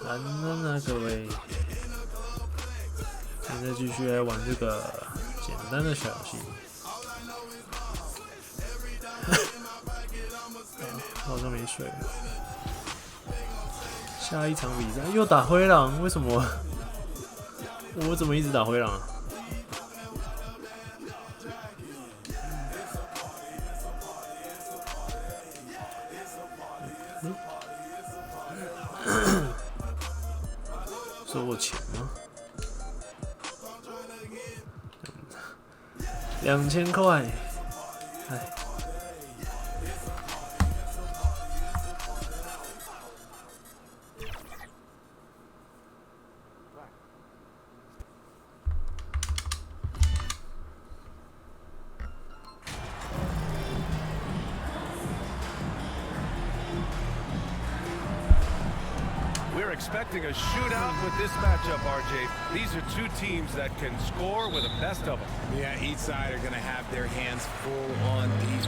蓝灯啊，各位！现在继续来玩这个简单的小游戏。好像没睡。下一场比赛又打灰狼，为什么？我怎么一直打灰狼啊？收我钱吗？2000块，哎。Expecting a shootout with this matchup, RJ. These are two teams that can score with the best of them. Yeah, each side are going to have their hands full on these.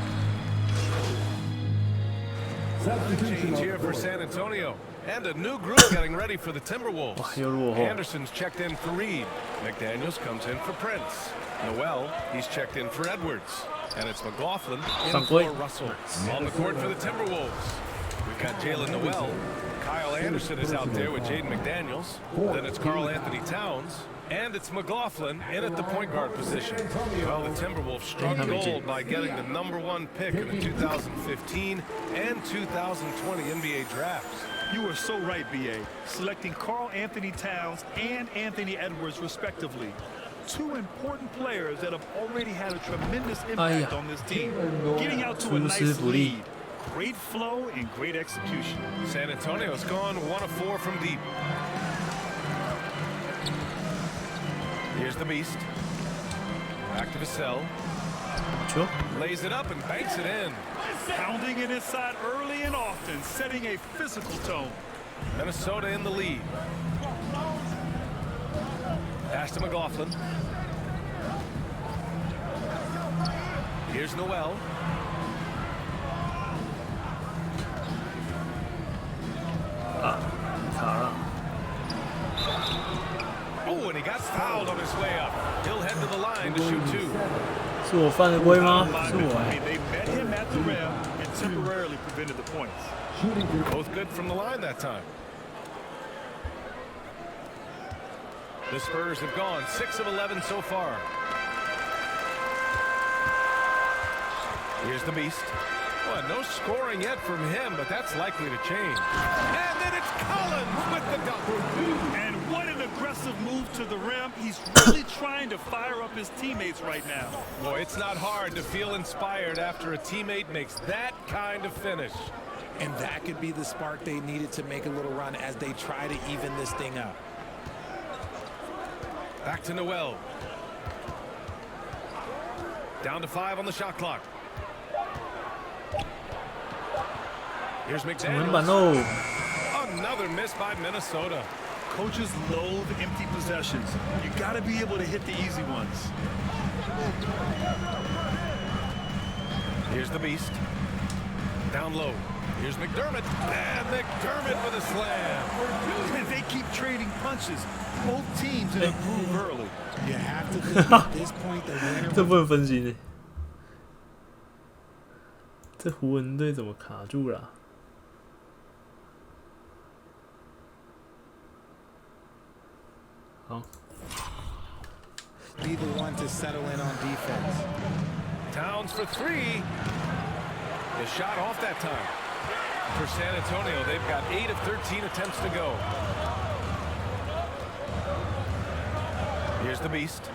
Change here for San Antonio. And a new group getting ready for the Timberwolves. Anderson's checked in for Reed. McDaniels comes in for Prince. Noel, he's checked in for Edwards. And it's McLaughlin in for Russell. On the court for the Timberwolves. We've got Jalen Noel. Kyle Anderson is out there with Jaden McDaniels. Then it's Karl Anthony Towns. And it's McLaughlin in at the point guard position. Well, the Timberwolves struck gold by getting the #1 pick in the 2015 and 2020 NBA drafts. You are so right, BA. Selecting Karl Anthony Towns and Anthony Edwards, respectively. Two important players that have already had a tremendous impact on this team. Getting out to a nice lead. Great flow and great execution. San Antonio's gone 1 of 4 from deep. Here's the BeaSt. Back to Vassell. Lays it up and banks it in. Pounding it inside early and often, setting a physical tone. Minnesota in the lead. Pass to McLaughlin. Here's Noel. Oh, and he got fouled on his way up. He'll head to the line to shoot 2. 是我犯的规吗？是我。They met him at the rim and temporarily prevented the points. Both good from the line that time. The Spurs have gone 6 of 11 so far. Here's the BeaSt. Well, no scoring yet from him, but that's likely to change. And then it's Collins with the dunk. And what an aggressive move to the rim. He's really trying to fire up his teammates right now. Boy, it's not hard to feel inspired after a teammate makes that kind of finish. And that could be the spark they needed to make a little run as they try to even this thing up. Back to Noel. Down to 5 on the shot clock. Here's McDaniels. Another miss by Minnesota. Coaches loathe empty possessions. You got to be able to hit the easy ones. Here's the BeaSt. Down low. Here's McDermott. And McDermott with a slam. They keep trading punches. Both teams in a groove early. You have to think at this point the winner. 这不能分析呢。这湖人队怎么卡住了？ Be the one to settle in on defense. Towns for 3. The shot off that time. For San Antonio, they've got 8 of 13 attempts to go. Here's the BeaSt.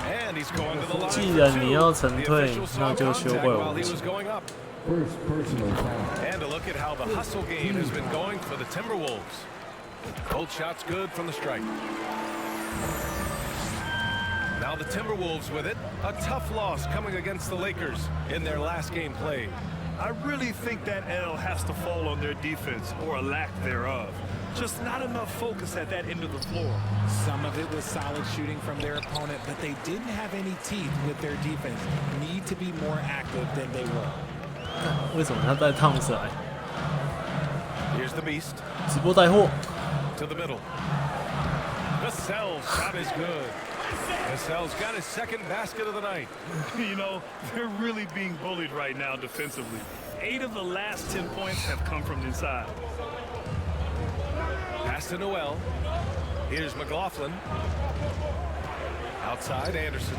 And he's going to the line. 既然你要沉退，那就修怪我们。 And a look at how the hustle game has been going for the Timberwolves. Both shots good from the strike. Now the Timberwolves with it. A tough loss coming against the Lakers in their last game played. I really think that L has to fall on their defense or a lack thereof. Just not enough focus at that end of the floor. Some of it was solid shooting from their opponent, but they didn't have any teeth with their defense. Need to be more active than they were. 为什么他带烫色来？ Here's the BeaSt. 直播带货。 To the middle. Vassell's shot is good. Vassell's got his second basket of the night. You know, they're really being bullied right now defensively. 8 of the last 10 points have come from inside. Pass to Noel. Here's McLaughlin. Outside Anderson.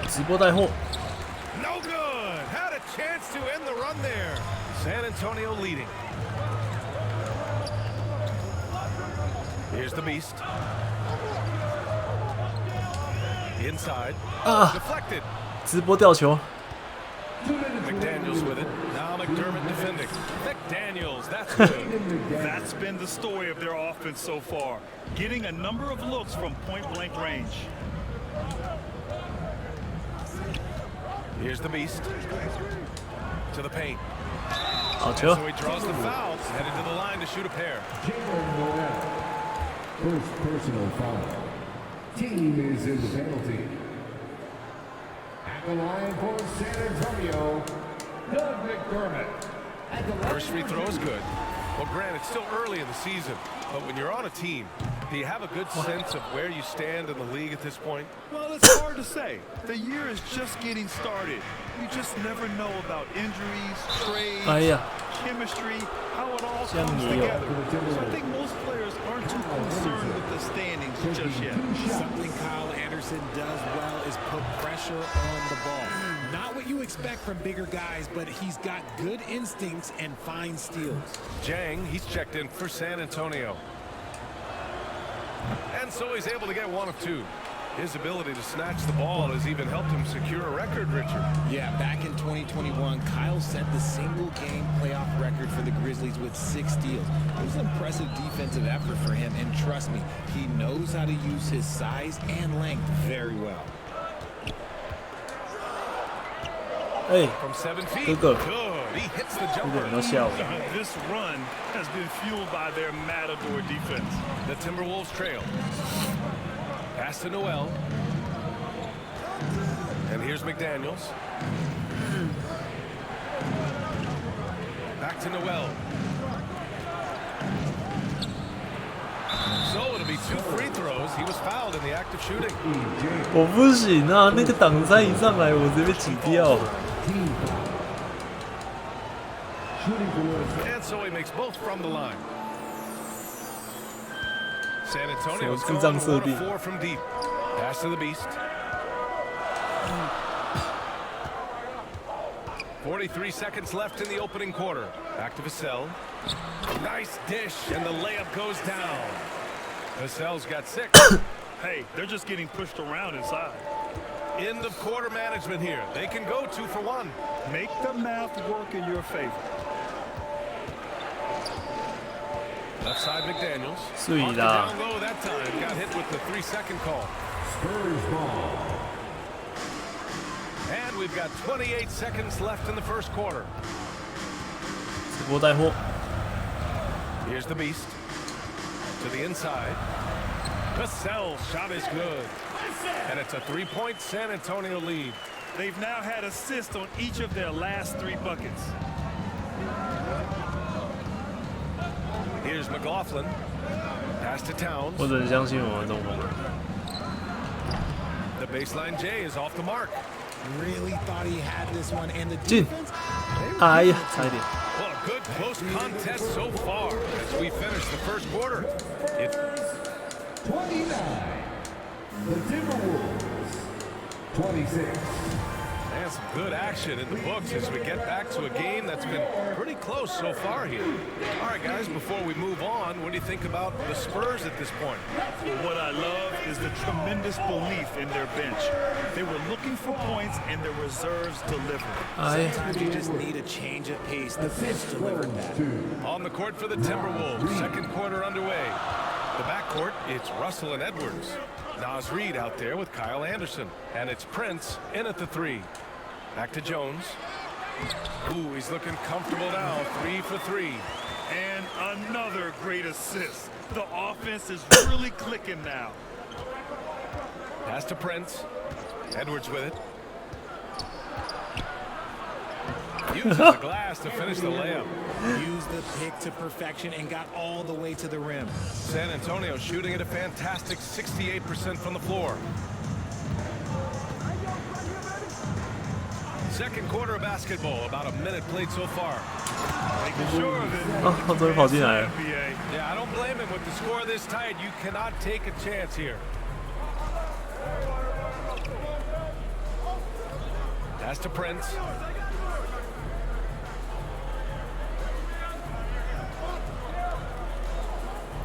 直播带货。 No good. Had a chance to end the run there. San Antonio leading. Here's the BeaSt. Inside. Deflected. 直播吊球。 McDaniels with it. Now McDermott defending. McDaniels, that's good. That's been the story of their offense so far. Getting a number of looks from point-blank range. Here's the BeaSt. To the paint. 好球。 So he draws the foul. Headed to the line to shoot a pair. First personal foul. Team is in the penalty. At the line for San Antonio, Doug McDermott. First free throw is good. Well, Grant, it's still early in the season, but when you're on a team, do you have a good sense of where you stand in the league at this point? Well, it's hard to say. The year is just getting started. You just never know about injuries, trades, chemistry, how it all comes together. So I think most players aren't too concerned with the standings just yet. Something Kyle Anderson does well is put pressure on the ball. Not what you expect from bigger guys, but he's got good instincts and fine steals. Jang, he's checked in for San Antonio. And so he's able to get 1 of 2. His ability to snatch the ball has even helped him secure a record, Richard. Yeah, back in 2021, Kyle set the single-game playoff record for the Grizzlies with 6 steals. It was an impressive defensive effort for him, and trust me, he knows how to use his size and length very well. Hey, from 7 feet. Good. He hits the jumper. This run has been fueled by their Matador defense. The Timberwolves trail. Pass to Noel. And here's McDaniels. Back to Noel. So it'll be 2 free throws. He was fouled in the act of shooting. 我不行啊，那个挡拆一上来，我直接被挤掉。 And so he makes both from the line. San Antonio's going 1 of 4 from deep. Pass to the BeaSt. 43 seconds left in the opening quarter. Back to Vassell. Nice dish, and the layup goes down. Vassell's got 6. Hey, they're just getting pushed around inside. End of quarter management here. They can go 2 for 1. Make the math work in your favor. Left side McDaniels. Sweet. Down low that time. Got hit with the 3-second call. Spurs ball. And we've got 28 seconds left in the first quarter. 直播带货。 Here's the BeaSt. To the inside. Vassell's shot is good. And it's a 3-point San Antonio lead. They've now had assists on each of their last 3 buckets. Here's McLaughlin. Pass to Towns. 我只能相信我们中锋了。 The baseline J is off the mark. Really thought he had this one, and the 进。 defense. 哎呀，差一点。 Well, a good close contest so far as we finish the first quarter. 29. The Timberwolves. 26. And some good action in the books as we get back to a game that's been pretty close so far here. All right, guys, before we move on, what do you think about the Spurs at this point? What I love is the tremendous belief in their bench. They were looking for points, and their reserves delivered. Sometimes you just need a change of pace. The bench delivered that. On the court for the Timberwolves, second quarter underway. The backcourt, it's Russell and Edwards. Naz Reid out there with Kyle Anderson. And it's Prince in at the 3. Back to Jones. Ooh, he's looking comfortable now. 3 for 3. And another great assist. The offense is really clicking now. Pass to Prince. Edwards with it. uses the glass to finish the layup. Used the pick to perfection and got all the way to the rim. San Antonio shooting at a fantastic 68% from the floor. Second quarter of basketball, about a minute played so far. Making sure of it. 啊，终于跑进来了。 Yeah, I don't blame him with the score this tight. You cannot take a chance here. Pass to Prince.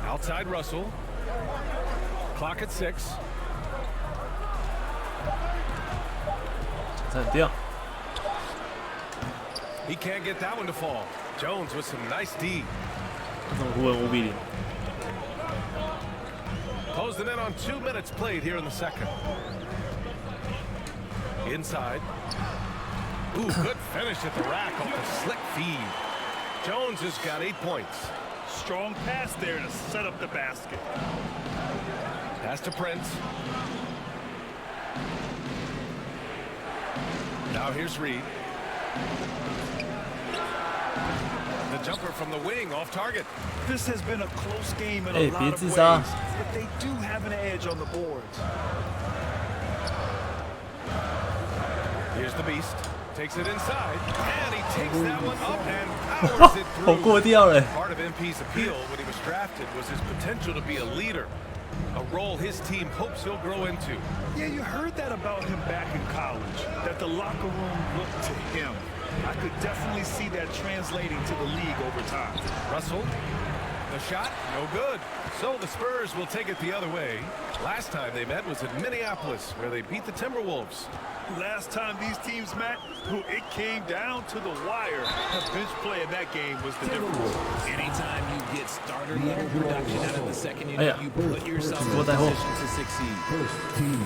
Outside Russell. Clock at 6. 很掉。 He can't get that one to fall. Jones with some nice D. 这种湖人5比0。 Closing in on 2 minutes played here in the second. Inside. Ooh, good finish at the rack off the slick feed. Jones has got 8 points. Strong pass there to set up the basket. Pass to Prince. Now here's Reed. The jumper from the wing off target. This has been a close game in a lot 别 of 自 ways, 杀。 but they do have an edge on the boards. Here's the BeaSt. Takes it inside, and he takes that one up and powers it 好 through. 过掉了。 Part of MP's appeal when he was drafted was his potential to be a leader, a role his team hopes he'll grow into. Yeah, you heard that about him back in college, that the locker room looked to him. I could definitely see that translating to the league over time. Russell, the shot, no good. So the Spurs will take it the other way. Last time they met was in Minneapolis, where they beat the Timberwolves. Last time these teams met, it came down to the wire. The bench play in that game was the difference. Anytime you get starter level production out of the second unit, you put yourself in a position to succeed.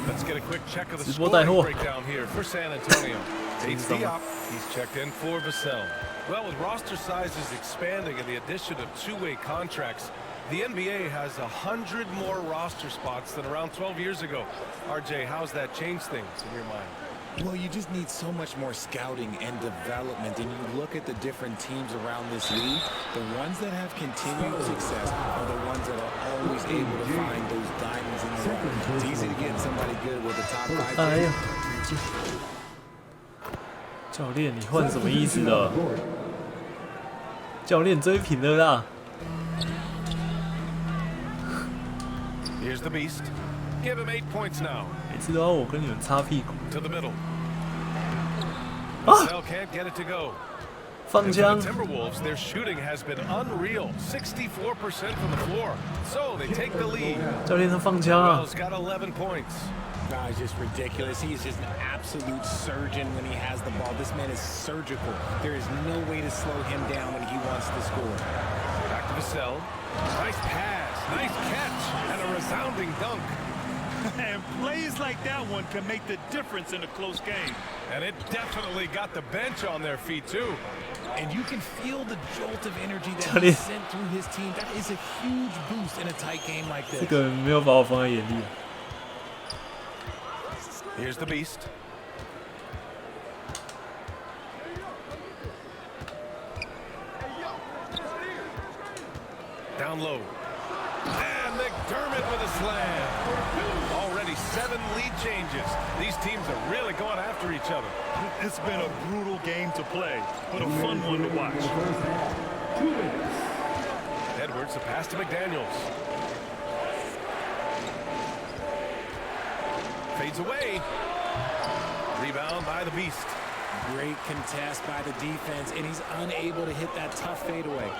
Let's get a quick check of the 直播带货。 scoring breakdown here for San Antonio. Bates Diop, he's checked in for BeaSt. Well, with roster sizes expanding and the addition of two-way contracts, the NBA has 100 more roster spots than around 12 years ago. RJ, how's that changed things in your mind? Well, you just need so much more scouting and development, and you look at the different teams around this league, the ones that have continued success are the ones that are always able to find those diamonds in the rough. It's easy to get somebody good with the top 5. 哎呀！教练，你换什么意思了？教练追平了啦！ Here's the BeaSt. Give him 8 points now. 每次都要我跟你们擦屁股。 To the middle. BeaSt can't get it to go. 放 And for 枪 the！ Timberwolves, their shooting has been unreal, 64% from the floor. So they take the lead. 教练他放枪啊！ Wells got 11 points. Nah, it's just ridiculous. He is just an absolute surgeon when he has the ball. This man is surgical. There is no way to slow him down when he wants to score. Back to BeaSt. Nice pass, nice catch, and a resounding dunk. And plays like that one can make the difference in a close game. And it definitely got the bench on their feet, too. And you can feel the jolt of energy that 教 he 练， sent through his team. That is a huge boost in a tight game like 这 this. 个没有把我放在眼里。 Here's the BeaSt. Down low. And McDermott with a slam. Already 7 lead changes. These teams are really going after each other. It's been a brutal game to play, but a fun one to watch. Edwards, a pass to McDaniels. Fades away. Rebound by the BeaSt. Great contest by the defense, and he's unable to hit that tough fadeaway.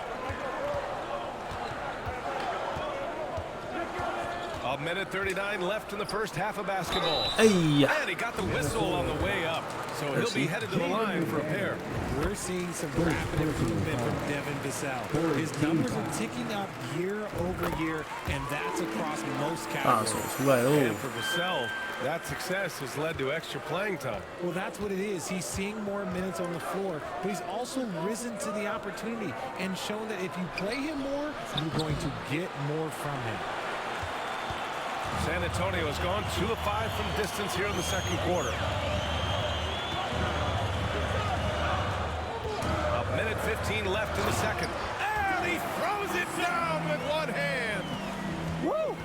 A minute 39 left in the first half of basketball. 哎呀！ And he got the whistle on the way up, so he'll be headed to the line for a pair. We're seeing some rapid improvement from Devin BeaSt. His numbers are ticking up year over year, and that's across most 大手 categories. 出来喽！ And for BeaSt, that success has led to extra playing time. Well, that's what it is. He's seeing more minutes on the floor, but he's also risen to the opportunity and shown that if you play him more, you're going to get more from him. San Antonio has gone 2 of 5 from distance here in the second quarter. 2:15 left in the second. And he throws it down with one hand. Woo!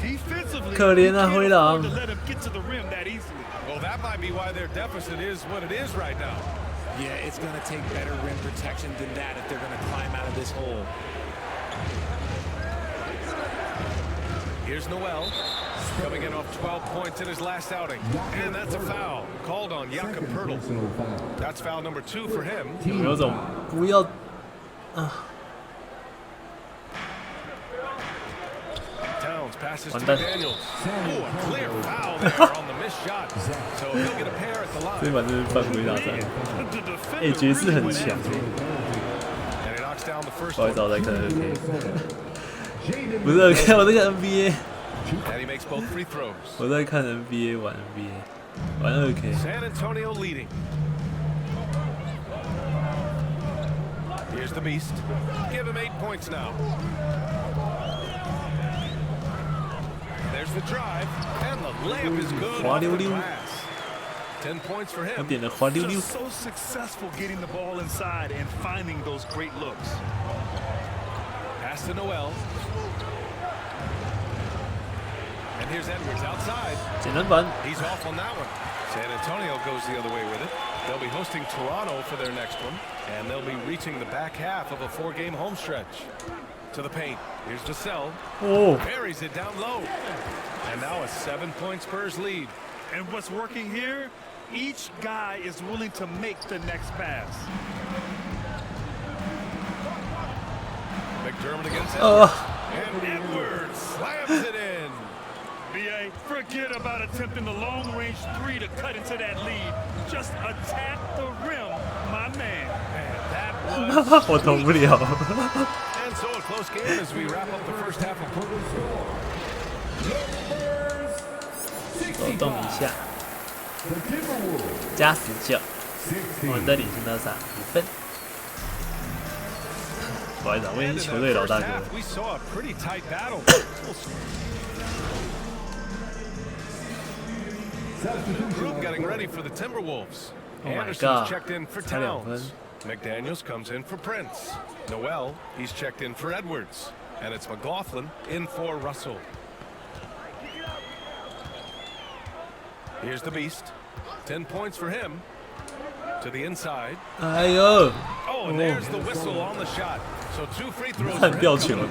Defensively, 可怜啊，灰狼。 to let him get to the rim that easily. Well, that might be why their deficit is what it is right now. Yeah, it's going to take better rim protection than that if they're going to climb out of this hole. Here's Noel, coming in off 12 points in his last outing. And that's a foul called on Jakob Poeltl. That's foul number 2 for him. 有没有种不要啊？ Towns passes to Daniels. Oh, a clear foul there on the missed shot. So he'll get a pair at the 这 line. 把真是犯规大战。哎，爵士很强。 And he knocks down the first 不好意 one. 思，我在看 NBA。不是，看我在看 NBA。 And he makes both free throws. 我在看 NBA 玩 NBA， 玩2K。 San Antonio leading. Here's the BeaSt. Give him 8 points now. There's the drive, and the layup is good off the glass. 10 points for 我 him. 点了滑溜溜。 Just so successful getting the ball inside and finding those great looks. Pass to Noel. And here's Edwards outside. 简单版。 He's off on that one. San Antonio goes the other way with it. They'll be hosting Toronto for their next one, and they'll be reaching the back half of a 4-game home stretch. To the paint. Here's Vassell. 哦， Buries it down low. And now a 7-point Spurs lead. And what's working here? Each guy is willing to make the next pass. McDermott against Edwards. Oh. And Edwards slams it in. BA, forget about attempting the long-range 3 to cut into that lead. Just attack the rim, my man. And that was 我投不了。 And so a close game as we wrap up the first half of 手动一下，加19，我们的领先到3分。不好意思，我已经球队老大哥了。 we saw a pretty tight battle. Group getting ready for the Timberwolves. Oh my Anderson's God. checked in for差2 Towns. 分。 McDaniels comes in for Prince. Noel, he's checked in for Edwards. And it's McLaughlin in for Russell. Here's the BeaSt. 10 points for him. To the inside. 哎呦， Oh, and there's the whistle on the shot. So 2 free throws 很 for 吊 him. 球。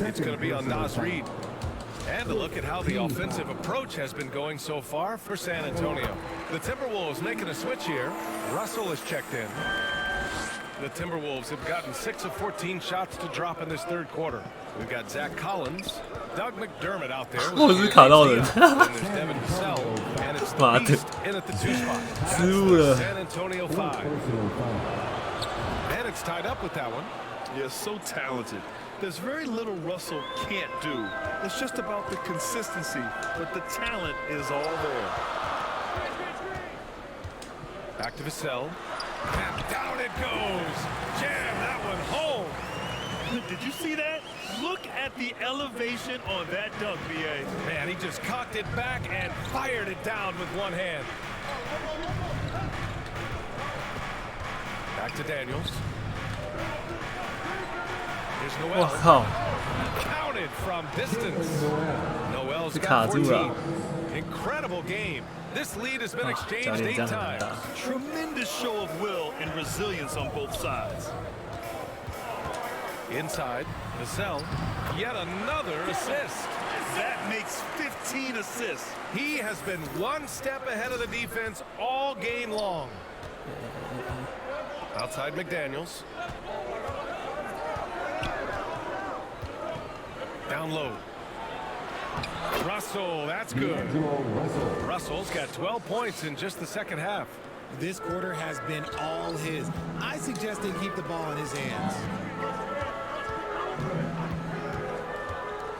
It's going to be on Nas Reed. And a look at how the offensive approach has been going so far for San Antonio. The Timberwolves making a switch here. Russell is checked in. The Timberwolves have gotten 6 of 14 shots to drop in this third quarter. We've got Zach Collins, Doug McDermott out there. 我是卡到人。 Then there's Devin Vassell, and it's the 妈的。 BeaSt in at the 2 spot. That's 失误 the 了。 San Antonio 5. And it's tied up with that one. You're so talented. There's very little Russell can't do. It's just about the consistency, but the talent is all there. Back to Vassell. And down it goes. Jam that one home. Did you see that? Look at the elevation on that dunk, BA. Man, he just cocked it back and fired it down with one hand. Back to Daniels. Here's 我 Noel. 靠， Counted from distance. Noel's 是卡 got 住 14. 了。 Incredible game. This lead has been 教 exchanged 练这 8 样很 times. 大。 Tremendous show of will and resilience on both sides. Inside, Vassell. Yet another assist. That makes 15 assists. He has been one step ahead of the defense all game long. Outside McDaniels. Down low. Russell, that's good. Russell's got 12 points in just the second half. This quarter has been all his. I suggest they keep the ball in his hands.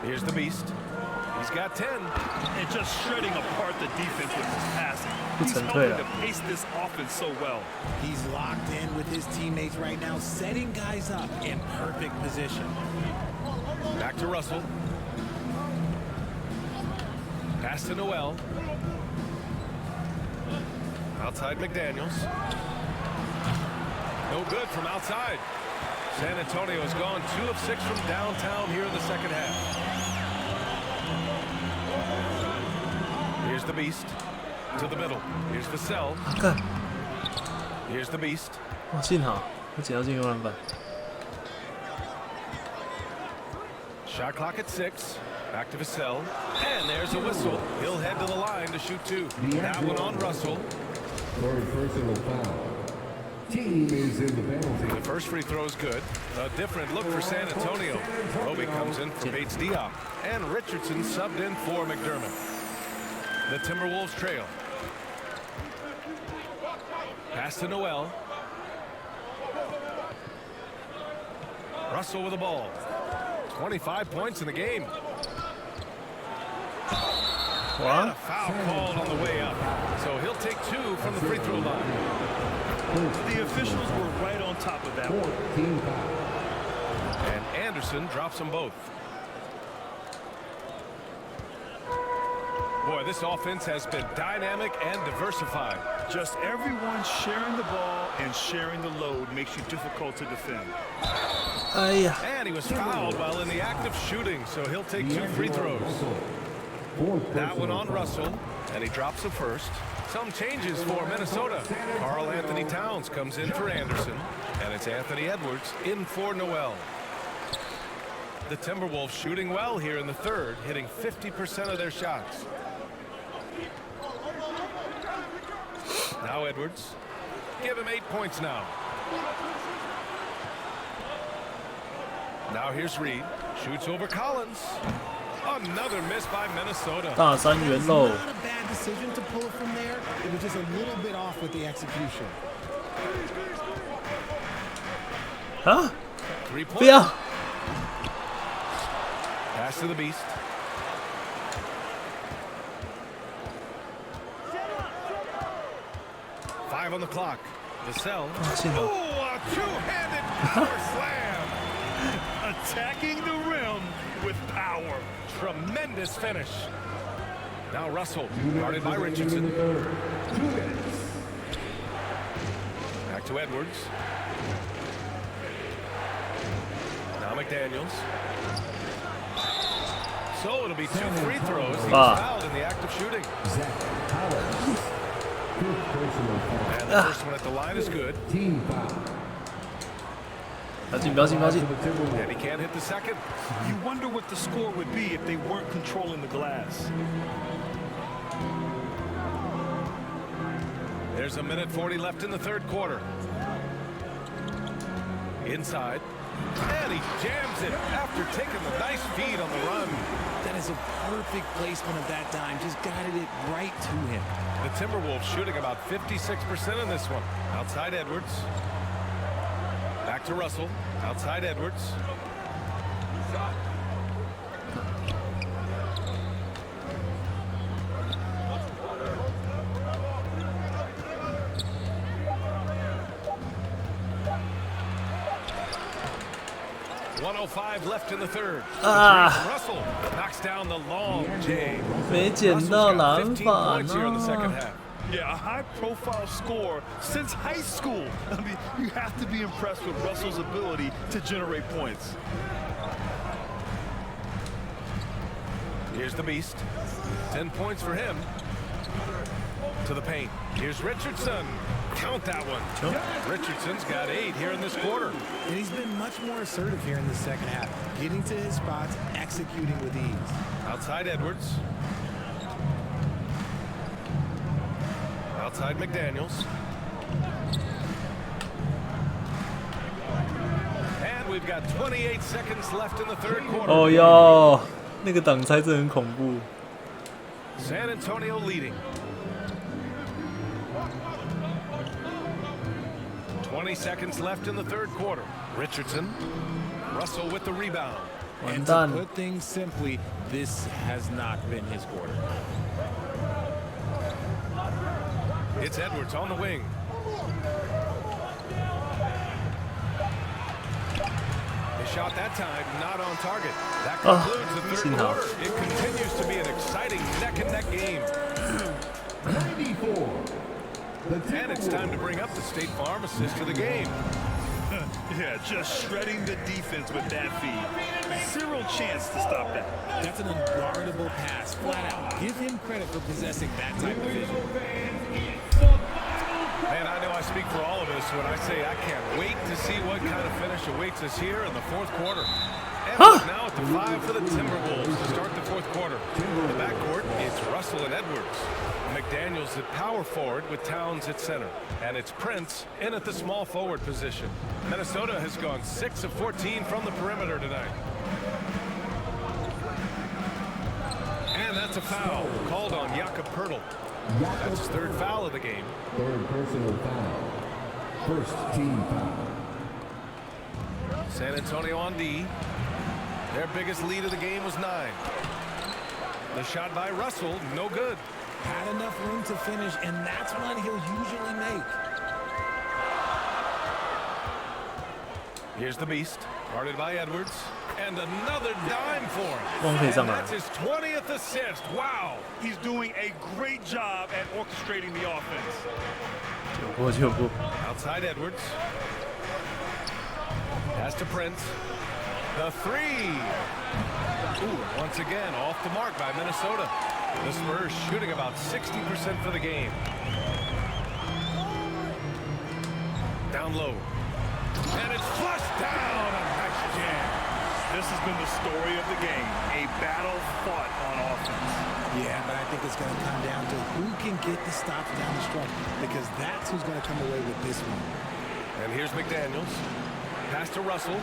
Here's the BeaSt. He's got 10. And just shredding apart the defense with his passing. He's 不成退 helping 了。 to pace this offense so well. He's locked in with his teammates right now, setting guys up in perfect position. Back to Russell. Pass to Noel. Outside McDaniels. No good from outside. San Antonio has gone 2 of 6 from downtown here in the second half. Here's the BeaSt to the middle. Here's Vassell. Here's the BeaSt. 哇，幸好他捡到进攻篮板。 Shot clock at 6. Back to Vassell. And there's a whistle. He'll head to the line to shoot 2. That one on Russell. Third personal foul. Team is in the penalty. The first free throw is good. A different look for San Antonio. Roby comes in for BeaSt. And Richardson subbed in for McDermott. The Timberwolves trail. Pass to Noel. Russell with the ball. 25 points in the game. And a foul called on the way up. So he'll take 2 from the free throw line. The officials were right on top of that one. And Anderson drops them both. Boy, this offense has been dynamic and diversified. Just everyone sharing the ball and sharing the load makes you difficult to defend. And he was fouled while in the act of shooting, so he'll take 2 free throws. That one on Russell, and he drops the first. Some changes for Minnesota. Karl Anthony Towns comes in for Anderson, and it's Anthony Edwards in for Noel. The Timberwolves shooting well here in the third, hitting 50% of their shots. Now Edwards. Give him 8 points now. Now here's Reed. Shoots over Collins. Another miss by Minnesota. 大三元喽。 Not a bad decision to pull it from there. It was just a little bit off with the execution. 啊！ 3 不要！ Pass to the BeaSt. Five on the clock. Vassell. Oh, a two-handed power slam. Attacking the rim with power. Tremendous finish. Now Russell, guarded by Richardson. Back to Edwards. Now McDaniels. So it'll be 2 free throws. He's fouled in the act of shooting. And the first one at the line is good. Team foul. 不要进，不要进，不要进！ And he can't hit the second. You wonder what the score would be if they weren't controlling the glass. There's a minute 40 left in the third quarter. Inside. And he jams it after taking the nice feed on the run. That is a perfect placement of that dime. Just guided it right to him. The Timberwolves shooting about 56% in this one. Outside Edwards. Back to Russell. Outside Edwards. .105 left in the third. Russell knocks down the long J. 没捡到篮板 here in the second 啊！ half. Yeah, a high-profile score since high school. I mean, you have to be impressed with Russell's ability to generate points. Here's the BeaSt. 10 points for him. To the paint. Here's Richardson. Count that one. Richardson's got 8 here in this quarter. And he's been much more assertive here in the second half. Getting to his spots, executing with ease. Outside Edwards. Outside McDaniels. And we've got 28 seconds left in the third quarter. 哦哟，那个挡拆真的很恐怖。 San Antonio leading. 20 seconds left in the third quarter. Richardson. Russell with the rebound. And to put things simply, this has not been his quarter. It's Edwards on the wing. The shot that time not on target. That concludes the third quarter. It continues to be an exciting neck-and-neck game. 94. And it's time to bring up the State Farm assist of the game. Yeah, just shredding the defense with that feed. Zero chance to stop that. That's an unguardable pass, flat out. Give him credit for possessing that type of vision. Man, I know I speak for all of us when I say I can't wait to see what kind of finish awaits us here in the fourth quarter. And now at the 5 for the Timberwolves to start the fourth quarter. In the backcourt, it's Russell and Edwards. McDaniels at power forward with Towns at center. And it's Prince in at the small forward position. Minnesota has gone 6 of 14 from the perimeter tonight. And that's a foul called on Jakob Poeltl. That's his third foul of the game. Third personal foul. First team foul. San Antonio on D. Their biggest lead of the game was 9. The shot by Russell, no good. Had enough room to finish, and that's one he'll usually make. Here's the BeaSt, guarded by Edwards. And another dime for him. And that's his 20th assist. Wow. He's doing a great job at orchestrating the offense. Outside Edwards. Pass to Prince. The 3. Ooh, once again, off the mark by Minnesota. The Spurs shooting about 60% for the game. Down low. And it's flushed down. A nice jam. This has been the story of the game. A battle fought on offense. Yeah, but I think it's going to come down to who can get the stops down the stretch, because that's who's going to come away with this one. And here's McDaniels. Pass to Russell.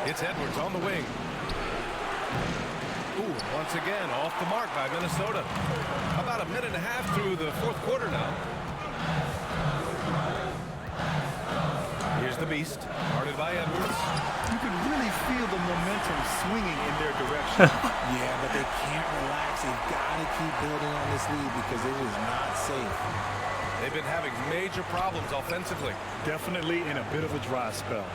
It's Edwards on the wing. Ooh, once again, off the mark by Minnesota. About a minute and a half through the fourth quarter now. Here's the BeaSt, guarded by Edwards. You can really feel the momentum swinging in their direction. Yeah, but they can't relax. They've got to keep building on this lead because it is not safe. They've been having major problems offensively. Definitely in a bit of a dry spell.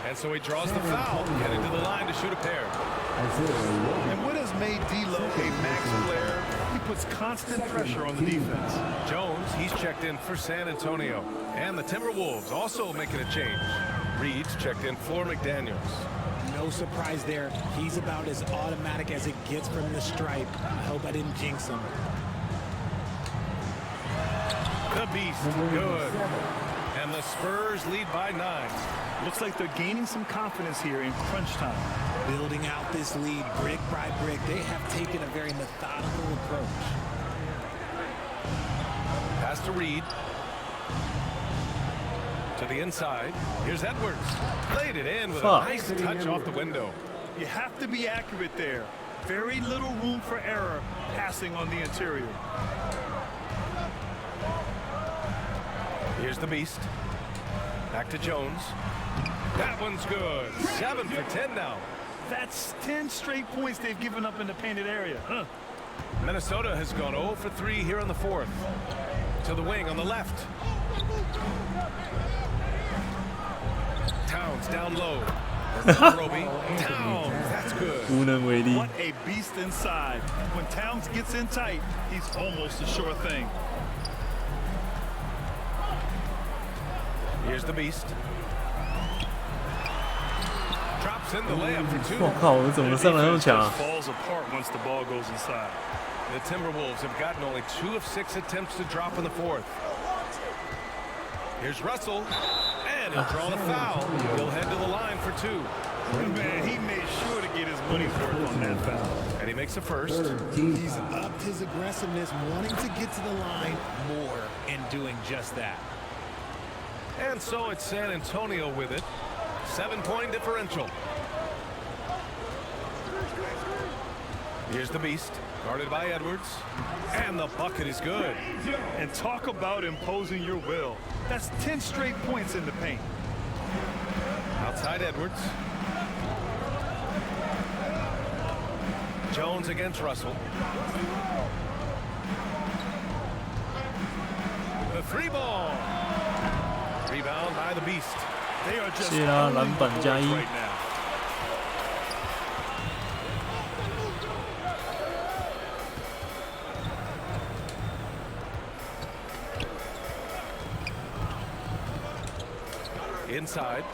And so he draws the foul, getting to the line to shoot a pair. And what has made D'Lo a max player? He puts constant pressure on the defense. Jones, he's checked in for San Antonio. And the Timberwolves also making a change. Reed's checked in for McDaniels. No surprise there. He's about as automatic as it gets from the stripe. I hope I didn't jinx him. The BeaSt, good. And the Spurs lead by 9. Looks like they're gaining some confidence here in crunch time. Building out this lead brick by brick. They have taken a very methodical approach. Pass to Reed. To the inside. Here's Edwards. Played it in with a nice touch off the window. You have to be accurate there. Very little room for error passing on the interior. Here's the BeaSt. Back to Jones. That one's good. 7 for 10 now. That's 10 straight points they've given up in the painted area. Minnesota has gone 0 for 3 here in the fourth. To the wing on the left. Towns down low. Towns, that's good. What a beast inside. When Towns gets in tight, he's almost a sure thing. Here's the BeaSt. Drops in the layup for 2. 我靠，我怎么上来那么强啊 falls apart once the ball goes inside. The Timberwolves have gotten only 2 of 6 attempts to drop in the fourth. Here's Russell, and he'll draw the foul. He'll head to the line for 2. Man, he made sure to get his money's worth on that foul. And he makes the first. He's upped his aggressiveness, wanting to get to the line more, and doing just that. And so it's San Antonio with it. 7-point differential. Here's the BeaSt, guarded by Edwards. And the bucket is good. And talk about imposing your will. That's 10 straight points in the paint. Outside Edwards. Jones against Russell. The 3 ball. Rebound by the BeaSt. They are just 谢啦，篮板加1 right now. Inside.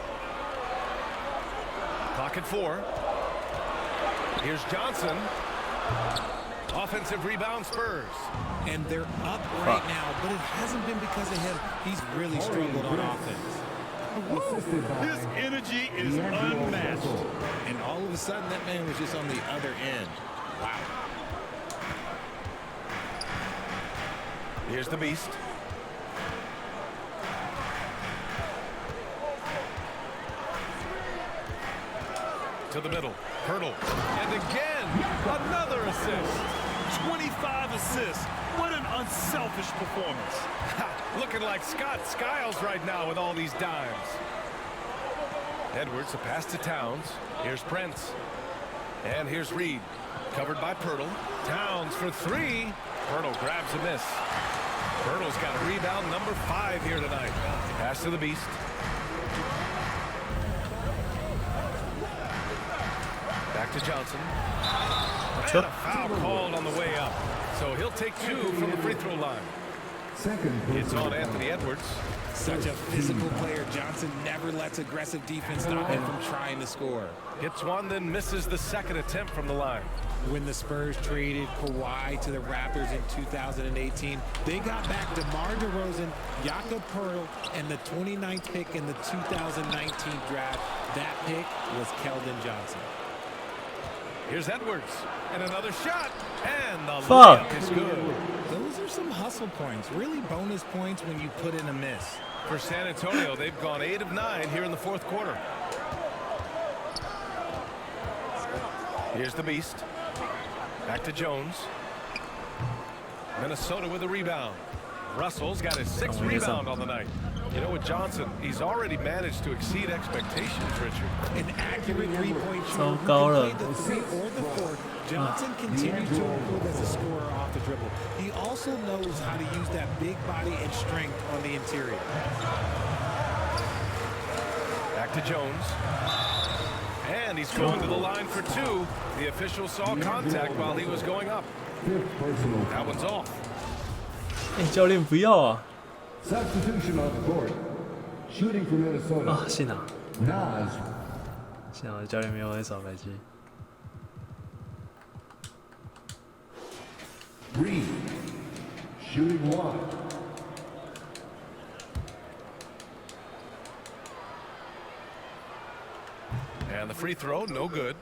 Clock at 4. Here's Johnson. Offensive rebound Spurs. And they're up right now, but it hasn't been because of him. He's really struggled on offense. His energy is unmatched. And all of a sudden, that man was just on the other end. Wow. Here's the BeaSt. To the middle. Hurdle. And again, another assist. 25 assists. What an unselfish performance. Looking like Scott Skiles right now with all these dimes. Edwards, a pass to Towns. Here's Prince. And here's Reed. Covered by Pirtle. Towns for 3. Pirtle grabs a miss. Pirtle's got a rebound number 5 here tonight. Pass to the BeaSt. Back to Johnson. And a foul called on the way up. So he'll take 2 from the free throw line. It's on Anthony Edwards. Such a physical player. Johnson never lets aggressive defense stop him from trying to score. Hits one, then misses the second attempt from the line. When the Spurs traded Kawhi to the Raptors in 2018, they got back DeMar DeRozan, Jakob Poeltl, and the 29th pick in the 2019 draft. That pick was Keldon Johnson. Here's Edwards, and another shot, and the layup is good. Those are some hustle points, really bonus points when you put in a miss. For San Antonio, they've gone 8 of 9 here in the fourth quarter. Here's the BeaSt. Back to Jones. Minnesota with a rebound. Russell's got his 6th rebound on the night. You know what, Johnson, he's already managed to exceed expectations, Richard. An accurate three-point shooter who can play the 3 or the 4. Johnson continues to improve as a scorer off the dribble. He also knows how to use that big body and strength on the interior. Back to Jones. And he's going to the line for 2. The official saw contact while he was going up. That one's off. 教练不要啊！ Substitution on the court. Shooting for Minnesota. 啊，幸好 Nas. 幸好教练没有在扫白机。 Reed. Shooting 1. And the free throw, no good.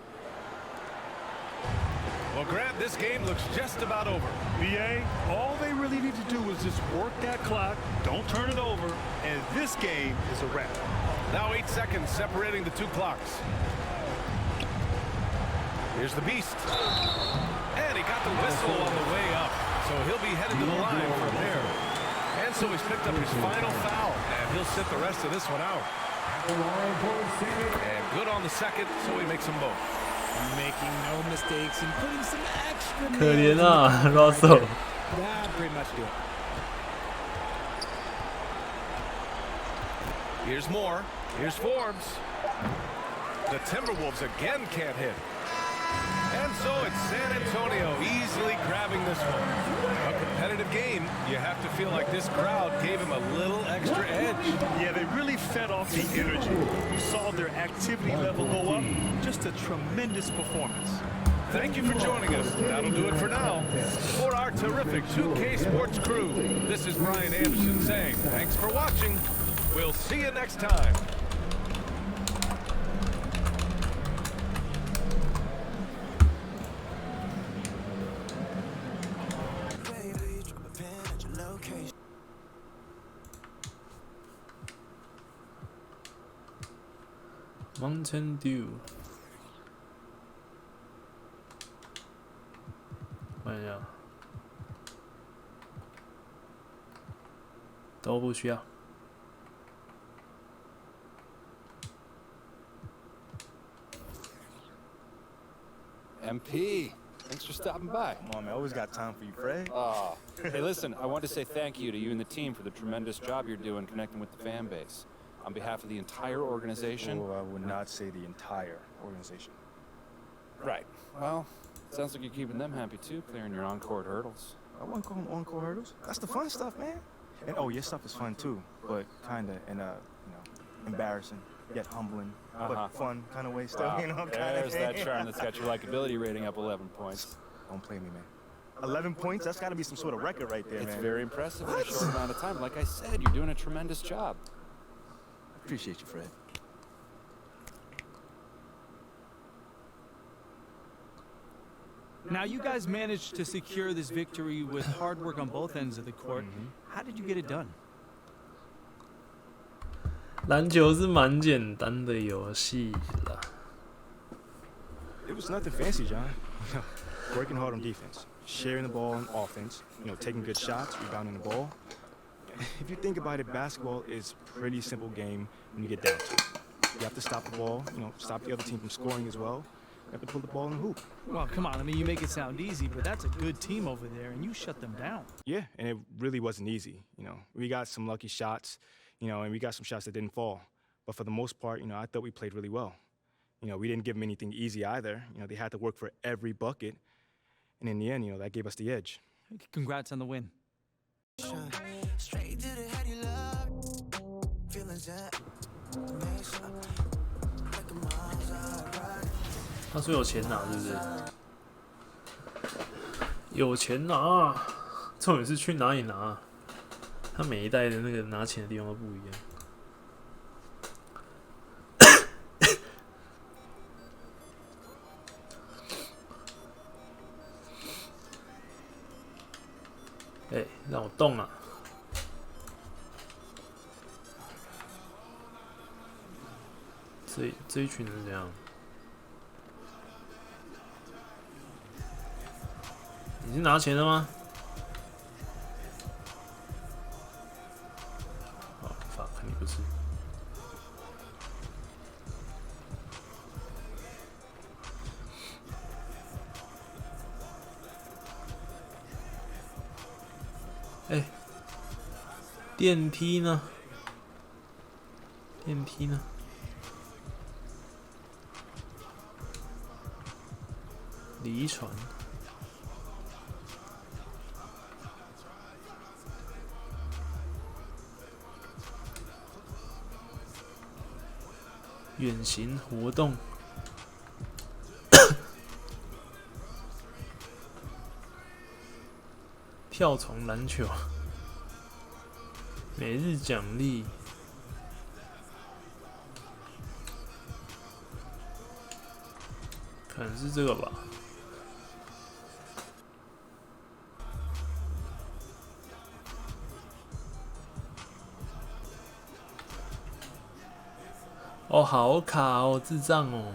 Well, Grant, this game looks just about over. BA, all they really need to do is just work that clock, don't turn it over, and this game is a wrap. Now 8 seconds separating the 2 clocks. Here's the BeaSt. And he got the whistle on the way up. So he'll be headed to the line from there. And so he's picked up his final foul. And he'll sit the rest of this one out. And good on the second, so he makes them both. Making no mistakes and putting some extra. 可怜啊 ，Russell。 That pretty much do it. Here's more. Here's Forbes. The Timberwolves again can't hit. And so it's San Antonio easily grabbing this one. A competitive game. You have to feel like this crowd gave him a little extra edge. Yeah, they really fed off the energy. You saw their activity level go up. Just a tremendous performance. Thank you for joining us. That'll do it for now. For our terrific 2K Sports crew, this is Brian Anderson saying thanks for watching. We'll see you next time. Mountain Dew， 看一下，都不需要。 MP, thanks for stopping by. Come on, man. I always got time for you, Fred. Hey, listen, I want to say thank you to you and the team for the tremendous job you're doing connecting with the fan base. On behalf of the entire organization. Oh, I would not say the entire organization. Right. Well, sounds like you're keeping them happy too, clearing your on-court hurdles. I wouldn't call them on-court hurdles. That's the fun stuff, man. And oh, your stuff is fun too, but kinda in a, embarrassing, yet humbling, but fun kind of way still, Wow. you know? There's that charm that's got your likability rating up 11 points. Don't play me, man. 11 points? That's got to be some sort of record right there, It's man. very impressive in a short amount of time. Like I said, you're doing a tremendous job. Appreciate you, Fred. Now, you guys managed to secure this victory with hard work on both ends of the court. How did you get it done? 篮球是蛮简单的游戏啦。It was nothing fancy, John. Working hard on defense, sharing the ball on offense, taking good shots, rebounding the ball. If you think about it, basketball is a pretty simple game when you get down to it. You have to stop the ball, stop the other team from scoring as well. You have to put the ball in the hoop. Well, come on. I mean, you make it sound easy, but that's a good team over there, and you shut them down. Yeah, and it really wasn't easy. We got some lucky shots, and we got some shots that didn't fall. But for the most part, I thought we played really well. We didn't give them anything easy either. They had to work for every bucket. And in the end, that gave us the edge. Congrats on the win. 他说有钱拿，是不是？有钱拿，重点是去哪里拿？他每一代的那个拿钱的地方都不一样。让我动啊！这一群人怎样？你是拿钱了吗？哦 ，fuck， 你不是。电梯呢？电梯呢？离船。远行活动。跳虫篮球。每日奖励，可能是这个吧。哦，好卡哦，智障哦。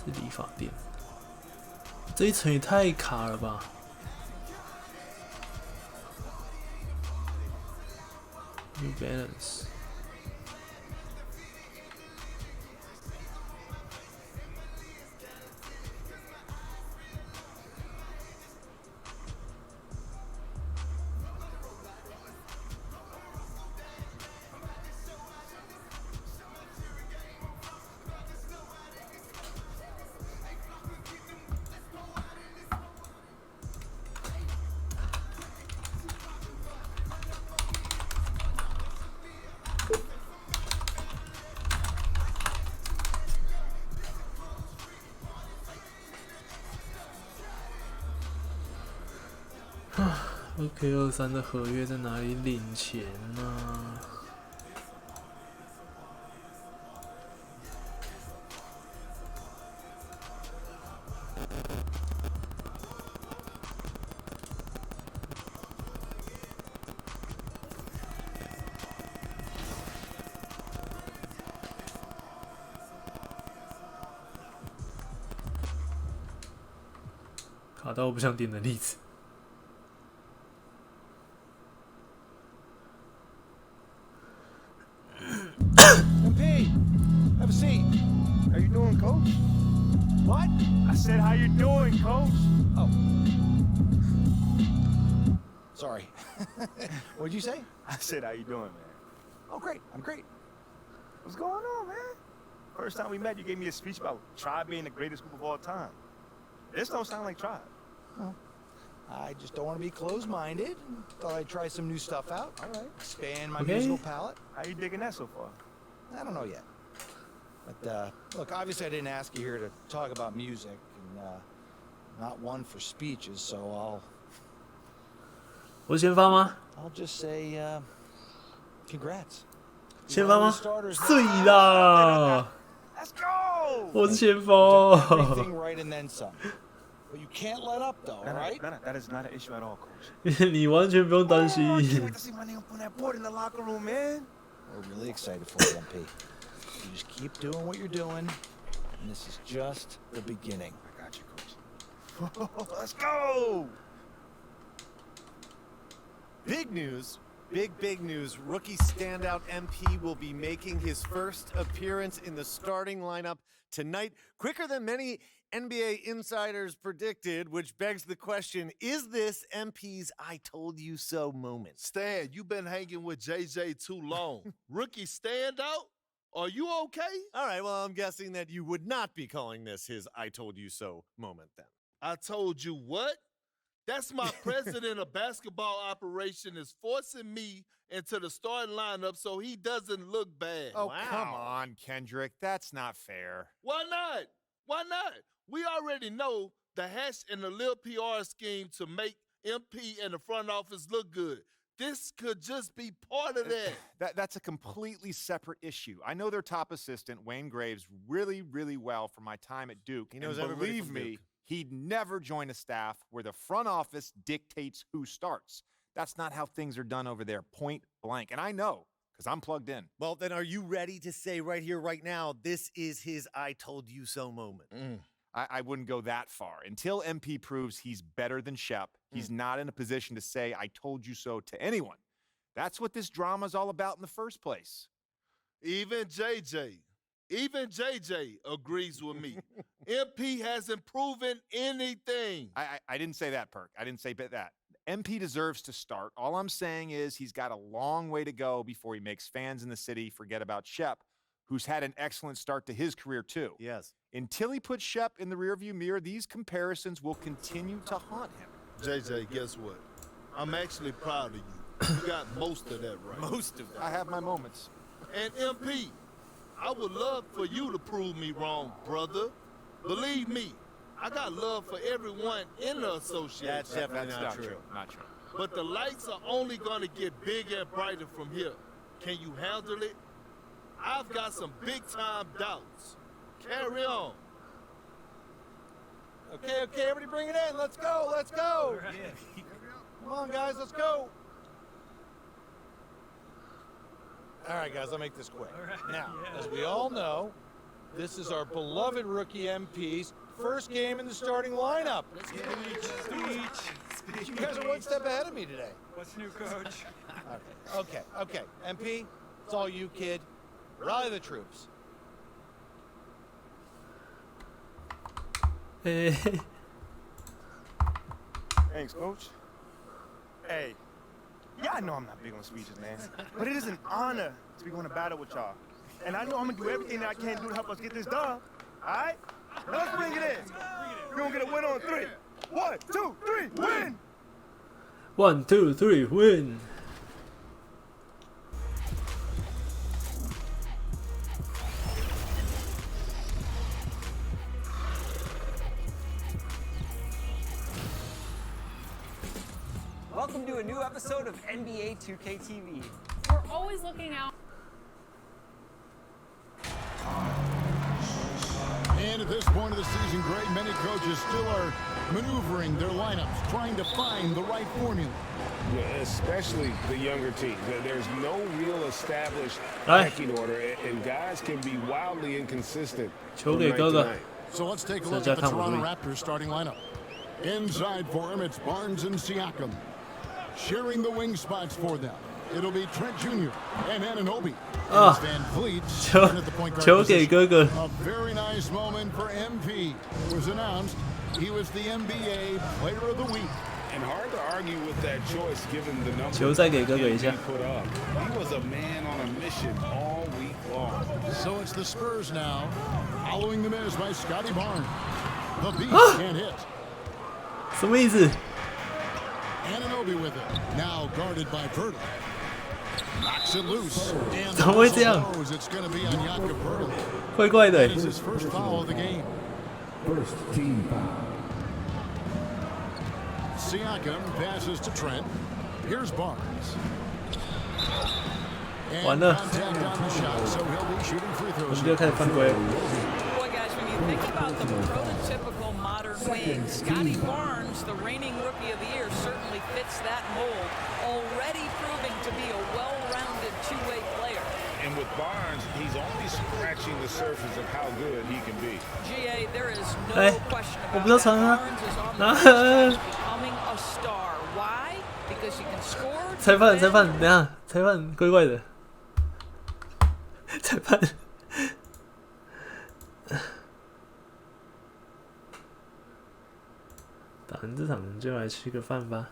理发店，这一层也太卡了吧！New Balance， OK23的合约在哪里领钱呢？卡到我不想点的例子。Have a seat. How you doing, Coach? What? I said, how you doing, Coach? Oh. Sorry. What'd you say? I said, how you doing, man? Oh, great. I'm great. What's going on, man? First time we met, you gave me a speech about Tribe being the greatest group of all time. This don't sound like Tribe. Well, I just don't want to be closed-minded. Thought I'd try some new stuff out. All right. Expand my musical palette. How you digging that so far? I don't know yet. But, look, obviously I didn't ask you here to talk about music, and, not one for speeches, so我先发吗？ I'll just say, congrats. 先发吗？碎啦！ Let's go! 我是前锋。 Everything right and then some. But you can't let up, though, all right? That is not an issue at all, Coach. 你完全不用担心。 I can't wait to see my name up on that board in the locker room, man. We're really excited for you, MP. You just keep doing what you're doing, and this is just the beginning. I got you, Coach. Let's go! Big news. Big news. Rookie standout MP will be making his first appearance in the starting lineup tonight, quicker than many NBA insiders predicted, which begs the question, is this MP's I told you so moment? Stan, you've been hanging with JJ too long. Rookie standout? Are you okay? All right, well, I'm guessing that you would not be calling this his I told you so moment then. I told you what? That's my president of basketball operation is forcing me into the starting lineup so he doesn't look bad. Oh, wow. Come on, Kendrick. That's not fair. Why not? Why not? We already know the hash and the little PR scheme to make MP and the front office look good. This could just be part of that. That's a completely separate issue. I know their top assistant, Wayne Graves, really well from my time at Duke. He knows everybody believe from me, Duke. He'd never join a staff where the front office dictates who starts. That's not how things are done over there, point blank. And I know, because I'm plugged in. Well, then are you ready to say right here, right now, this is his I told you so moment? I wouldn't go that far. Until MP proves he's better than Shep, he's not in a position to say, I told you so to anyone. That's what this drama is all about in the first place. Even JJ agrees with me. MP hasn't proven anything. I didn't say that, Perk. I didn't say that. MP deserves to start. All I'm saying is he's got a long way to go before he makes fans in the city forget about Shep, who's had an excellent start to his career too. Yes. Until he puts Shep in the rearview mirror, these comparisons will continue to haunt him. JJ, guess what? I'm actually proud of you. You got most of that right. Most of that. I have my moments. And MP, I would love for you to prove me wrong, brother. Believe me, I got love for everyone in the association. That's definitely not true. Not true. But the lights are only going to get bigger and brighter from here. Can you handle it? I've got some big-time doubts. Carry on. Okay, everybody bring it in. Let's go. Right. Come on, guys, let's go. All right, guys, I'll make this quick. Now, as we all know, this is our beloved rookie MP's first game in the starting lineup. Speech. You guys are one step ahead of me today. What's new, Coach? Okay. MP, it's all you, kid. Rally the troops. Thanks, Coach. Hey, yeah, I know I'm not big on speeches, man, but it is an honor to be going to battle with y'all. And I know I'm going to do everything that I can do to help us get this done. All right? Now let's bring it in. We're going to get a win on 3. 1, 2, 3, win! 1, 2, 3, win! Welcome to a new episode of NBA 2K TV. We're always looking out. And at this point of the season, Greg, many coaches still are maneuvering their lineups, trying to find the right formula. Yeah, especially the younger teams. There's no real established pecking order, and guys can be wildly inconsistent. So let's take a look at the Toronto Raptors starting lineup. Inside for him, it's Barnes and Siakam. Sharing the wing spots for them, it'll be Trent Jr. and Anunoby. Van Vliet at the point guard position. A very nice moment for MP. It was announced he was the NBA Player of the Week. And hard to argue with that choice given the numbers 球再给哥哥一下。 he put up. He was a man on a mission all week long. So it's the Spurs now, following the miss by Scotty Barnes. The BeaSt can't hit. 什么意思？ Anunoby with it. Now guarded by Verta. Knocks it loose. And 怎么会这样？ it's going to be on Jakob Verta. 怪怪的。 That is his first foul of the game. First team foul. Siakam passes to Trent. Here's Barnes. And 完了， contact on the shot, so he'll be shooting free 我 throws. 们就开始犯规了。 Boy, guys, when you think about the prototypical modern wing, Scotty Barnes, the reigning rookie of the year, certainly fits that mold, already proving to be a well-rounded two-way player. And with Barnes, he's only scratching the surface of how good he can be. GA, there is no 哎， question 我 about 不知道 that. 传啊 Barnes is on the verge of becoming a star. Why? Because he can score. 裁判，裁判，等一下，裁判怪怪的。裁判，打完这场就来吃个饭吧。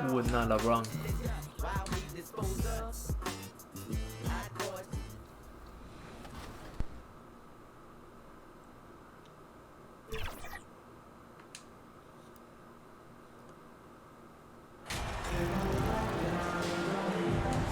稳啊，老 Brown。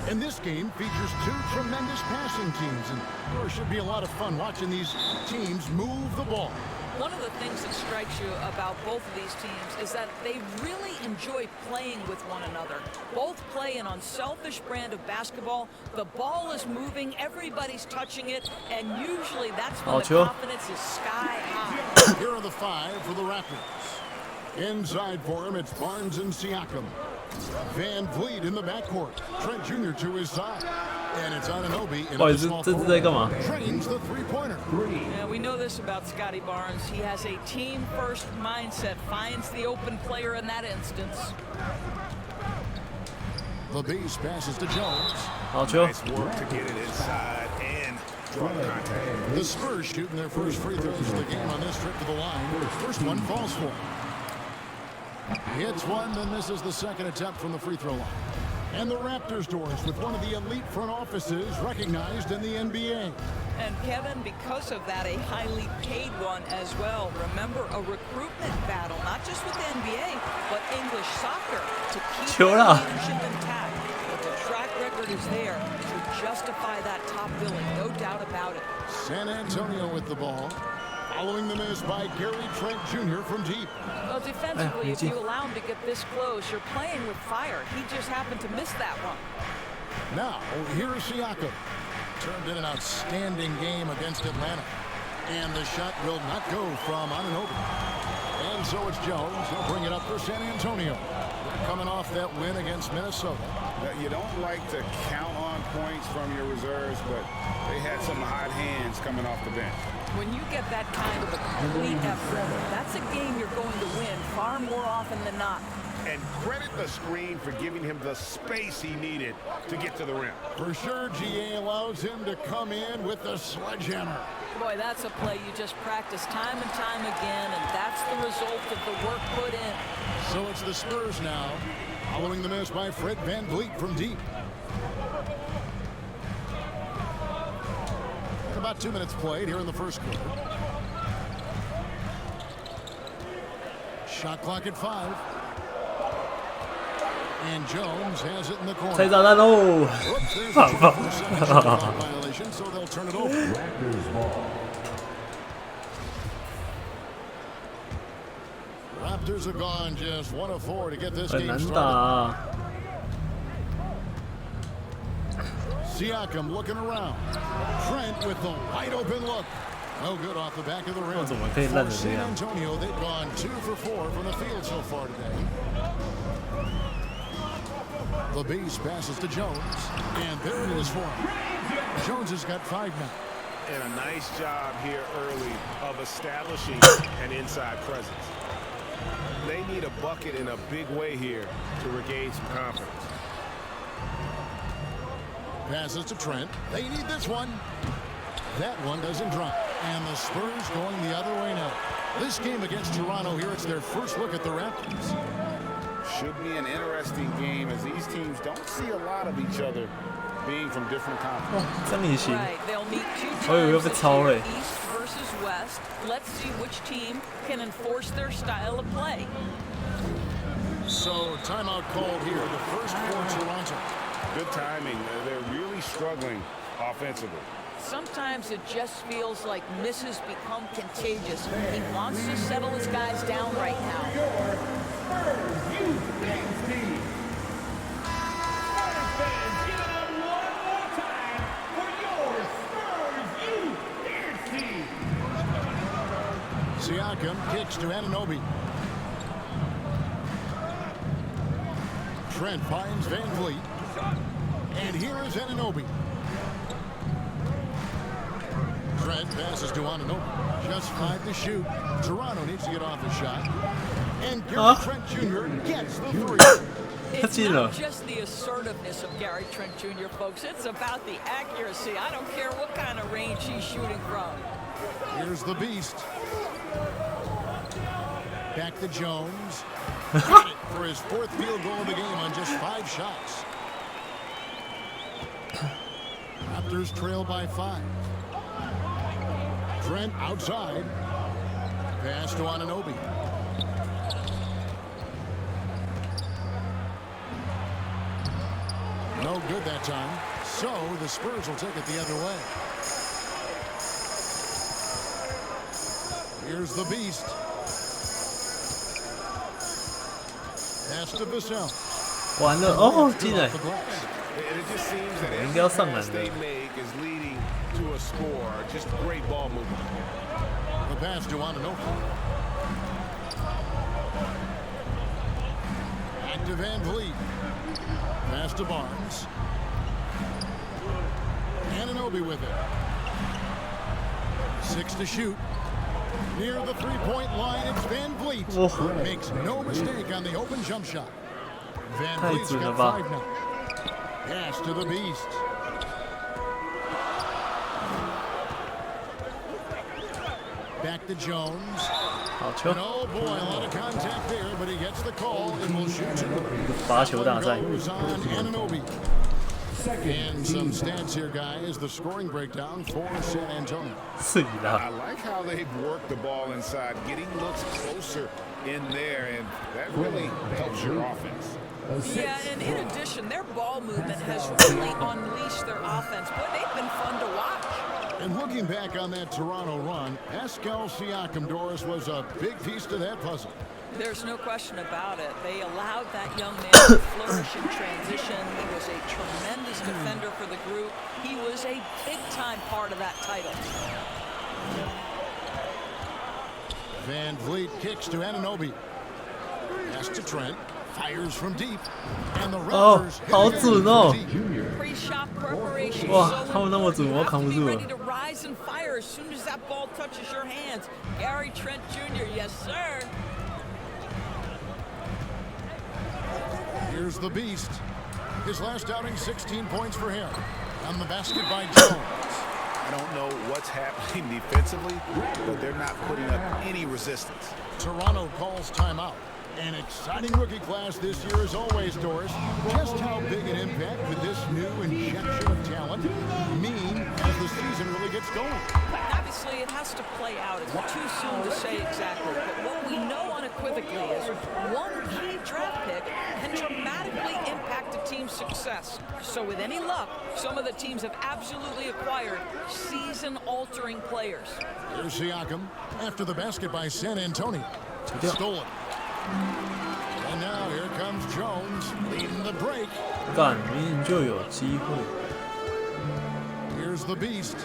And this game features two tremendous passing teams, and there should be a lot of fun watching these teams move the ball. One of the things that strikes you about both of these teams is that they really enjoy playing with one another. Both play an unselfish brand of basketball. The ball is moving, everybody's touching it, and usually that's when the confidence is sky high. Here are the five for the Raptors. Inside for him, it's Barnes and Siakam. Van Vliet in the backcourt. Trent Jr. to his side. And it's Anunoby in the small forward. Trains the three-pointer. Yeah, we know this about Scotty Barnes. He has a team-first mindset, finds the open player in that instance. The BeaSt passes to Jones. Nice work to get it inside and draw the contact. The Spurs shooting their first free throws of the game on this trip to the line. First one falls for him. Hits one, then misses the second attempt from the free throw line. And the Raptors doors with one of the elite front offices recognized in the NBA. And Kevin, because of that, a highly paid one as well. Remember, a recruitment battle, not just with the NBA, but English soccer to keep their leadership intact. But the track record is there to justify that top billing, no doubt about it. San Antonio with the ball. Following the miss by Gary Trent Jr. from deep. Well, defensively, if you allow him to get this close, you're playing with fire. He just happened to miss that one. Now, here's Siakam. Turned in an outstanding game against Atlanta. And the shot will not go from Anunoby. And so it's Jones. He'll bring it up for San Antonio. They're coming off that win against Minnesota. Now, you don't like to count on points from your reserves, but they had some hot hands coming off the bench. When you get that kind of a complete effort, that's a game you're going to win far more often than not. And credit the screen for giving him the space he needed to get to the rim. For sure, GA allows him to come in with the sledgehammer. Boy, that's a play you just practice time and time again, and that's the result of the work put in. So it's the Spurs now, following the miss by Fred Van Vliet from deep. About 2 minutes played here in the first quarter. Shot clock at 5. And Jones has it in the corner. 拆炸弹喽！放放。 violation, so they'll turn it over. Raptors ball. Raptors have gone just 1 of 4 to get this game 很难 started. 打啊。 Siakam looking around. Trent with the wide open look. No good off the back of the rim. For San Antonio, they've gone 2 for 4 from the field so far today. The BeaSt passes to Jones. And there it is for him. Jones has got 5 now. And a nice job here early of establishing an inside presence. They need a bucket in a big way here to regain some confidence. Passes to Trent. They need this one. That one doesn't drop. And the Spurs going the other way now. This game against Toronto here, it's their first look at the Raptors. Should be an interesting game as these teams don't see a lot of each other being from different conferences. Right, they'll meet two teams this year, East versus West. Let's see which team can enforce their style of play. So, timeout called here, the first for Toronto. Good timing. They're really struggling offensively. Sometimes it just feels like misses become contagious. He wants to settle his guys down right now. Siakam kicks to Anunoby. Trent finds Van Vliet. And here is Anunoby. Trent passes to Anunoby. Just 5 to shoot. Toronto needs to get off the shot. And Gary Trent Jr. gets the 3. It's not just the assertiveness of Gary Trent Jr., folks. It's about the accuracy. I don't care what kind of range he's shooting from. Here's the BeaSt. Back to Jones. Got it for his 4th field goal of the game on just 5 shots. Raptors trail by 5. Trent outside. Pass to Anunoby. No good that time. So the Spurs will take it the other way. Here's the BeaSt. Pass to BeaSt. 完了哦，进来！ It just seems that 应该要上篮 every 的 pass。they make is leading to a score. Just great ball movement. The pass to Anunoby. Back to Van Vliet. Pass to Barnes. Anunoby with it. 6 to shoot. Near the three-point line, it's Van Vliet. Makes no mistake on the open jump shot. Van Vliet's got 5 now. Pass to the BeaSt. Back to Jones. And oh boy, a lot of contact there, but he gets the call and will shoot 2. 罚球大战。 Anunoby. And some stats here, guys. The scoring breakdown for San Antonio. I like how they've worked the ball inside, getting looks closer in there, and that really helps your offense. Yeah, and in addition, their ball movement has really unleashed their offense. Boy, they've been fun to watch. And looking back on that Toronto run, Pascal Siakam, Doris, was a big piece to that puzzle. There's no question about it. They allowed that young man to flourish in transition. He was a tremendous defender for the group. He was a big-time part of that title. Van Vliet kicks to Anunoby. Pass to Trent. Fires from deep. And the Raptors 好准哦！ Pre-shot preparation. 哇，他们那么准，我扛不住了。 Ready to rise and fire as soon as that ball touches your hands. Gary Trent Jr., yes, sir. Here's the BeaSt. His last outing, 16 points for him. On the basket by Jones. I don't know what's happening defensively, but they're not putting up any resistance. Toronto calls timeout. An exciting rookie class this year as always, Doris. Just how big an impact could this new injection of talent mean as the season really gets going? Obviously, it has to play out. It's too soon to say exactly. But what we know unequivocally is one key draft pick can dramatically impact a team's success. So with any luck, some of the teams have absolutely acquired season-altering players. Here's Siakam after the basket by San Antonio. Stolen. And now here comes Jones leading the break. 干，明明就有机会。 Here's the BeaSt.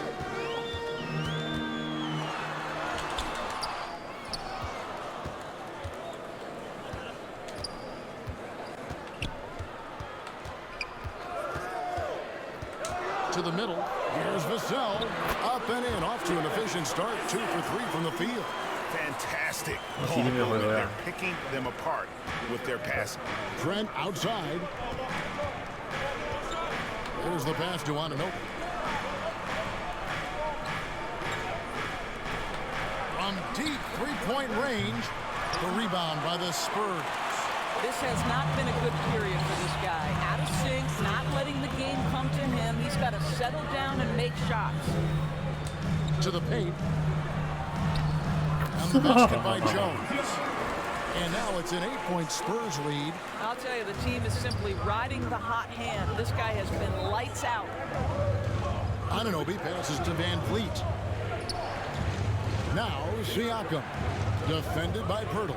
To the middle. Here's Vassell. Up and in. Off to an efficient start. 2 for 3 from the field. Fantastic. They're picking them apart with their passing. Trent outside. Here's the pass to Anunoby. From deep three-point range, the rebound by the Spurs. This has not been a good period for this guy. Out of sync, not letting the game come to him. He's got to settle down and make shots. To the paint. And the basket by Jones. And now it's an 8-point Spurs lead. I'll tell you, the team is simply riding the hot hand. This guy has been lights out. Anunoby passes to Van Vliet. Now Siakam, defended by Pirtle.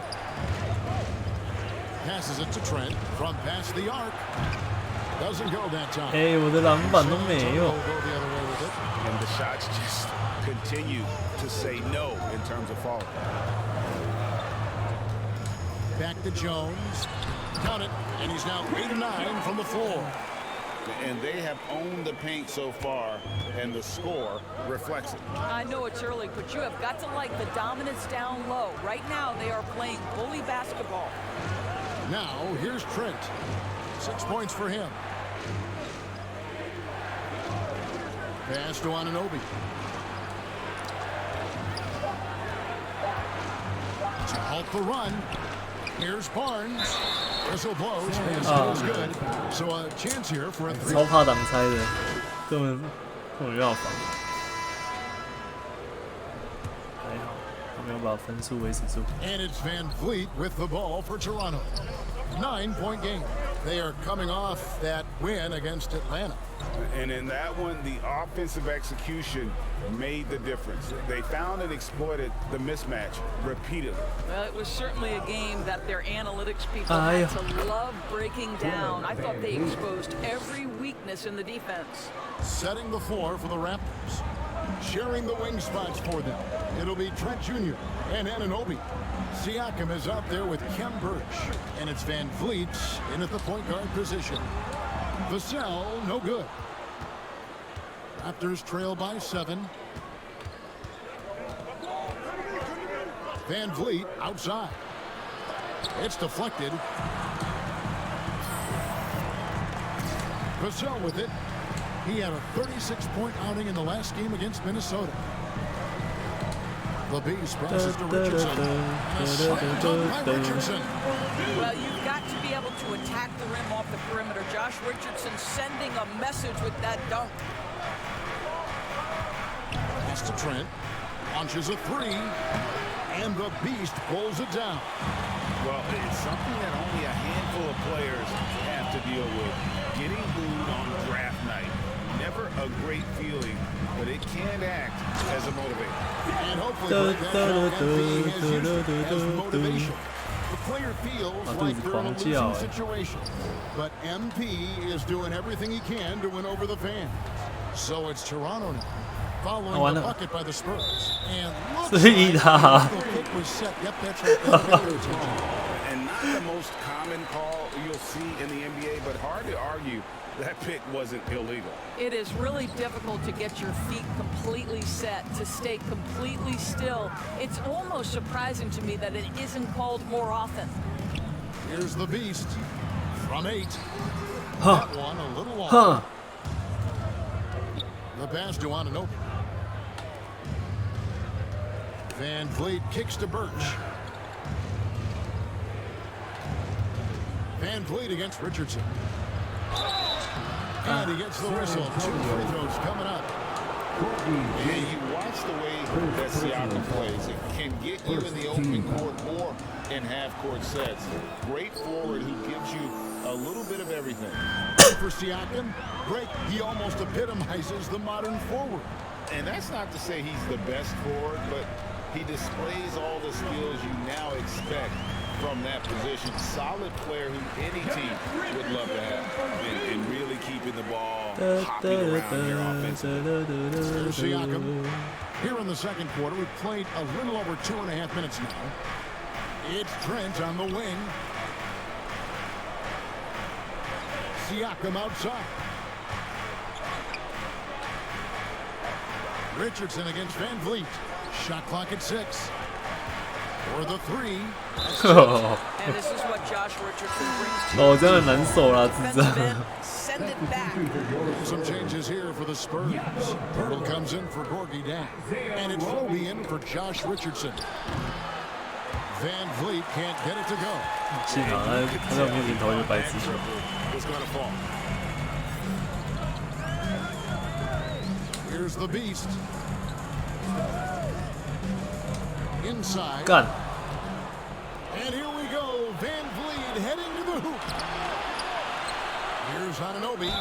Passes it to Trent from past the arc. Doesn't go that time. 我的篮板都没有。 And the shots just continue to say no in terms of falling. Back to Jones. Count it. And he's now 8 of 9 from the floor. And they have owned the paint so far, and the score reflects it. I know it's early, but you have got to like the dominance down low. Right now, they are playing bully basketball. Now, here's Trent. 6 points for him. Pass to Anunoby. To halt the run. Here's Barnes. Whistle blows. His goes good. So a chance here for a 3. 超怕挡拆的，根本没办法防。还好，他没有把分数维持住。And it's Van Vliet with the ball for Toronto. 9-point game. They are coming off that win against Atlanta. And in that one, the offensive execution made the difference. They found and exploited the mismatch repeatedly. Well, it was certainly a game that their analytics people had to love breaking down. I thought they exposed every weakness in the defense. Setting the floor for the Raptors. Sharing the wing spots for them. It'll be Trent Jr. and Anunoby. Siakam is out there with Khem Birch. And it's Van Vliet in at the point guard position. Vassell, no good. Raptors trail by 7. Van Vliet outside. It's deflected. Vassell with it. He had a 36-point outing in the last game against Minnesota. The BeaSt passes to Richardson. And a slam dunk by Richardson. Well, you've got to be able to attack the rim off the perimeter. Josh Richardson sending a message with that dunk. Pass to Trent. Launches a 3. And the BeaSt pulls it down. Well, it's something that only a handful of players have to deal with. Getting booed on draft night. Never a great feeling, but it can act as a motivator. And hopefully MP has used it as motivation. The player feels like they're in a losing situation. But MP is doing everything he can to win over the fans. So it's Toronto now. Following the bucket by the Spurs. And look, the kick was set. Yep, that's right. And not the most common call you'll see in the NBA, but hard to argue that pick wasn't illegal. It is really difficult to get your feet completely set, to stay completely still. It's almost surprising to me that it isn't called more often. Here's the BeaSt from 8. That one a little long. The pass to Anunoby. Van Vliet kicks to Birch. Van Vliet against Richardson. And he gets the whistle. 2 free throws coming up. Yeah, you watch the way that Siakam plays. It can get you in the open court or in half-court sets. Great forward who gives you a little bit of everything. For Siakam, great. He almost epitomizes the modern forward. And that's not to say he's the best forward, but he displays all the skills you now expect from that position. Solid player who any team would love to have. And really keeping the ball hopping around here offensively. Here's Siakam. Here in the second quarter, we've played a little over 2.5 minutes now. It's Trent on the wing. Siakam outside. Richardson against Van Vliet. Shot clock at 6. For the three. 哦，这样很难守啦，智障。 Some changes here for the Spurs. Pirtle comes in for Gorgie Dan, and it's Roby in for Josh Richardson. Van Vliet can't get it to go. 幸好他在我面前投一个白痴球。 Here's the BeaSt. Inside. 干。 And here we go. Van Vliet heading to the hoop. Here's Anunoby.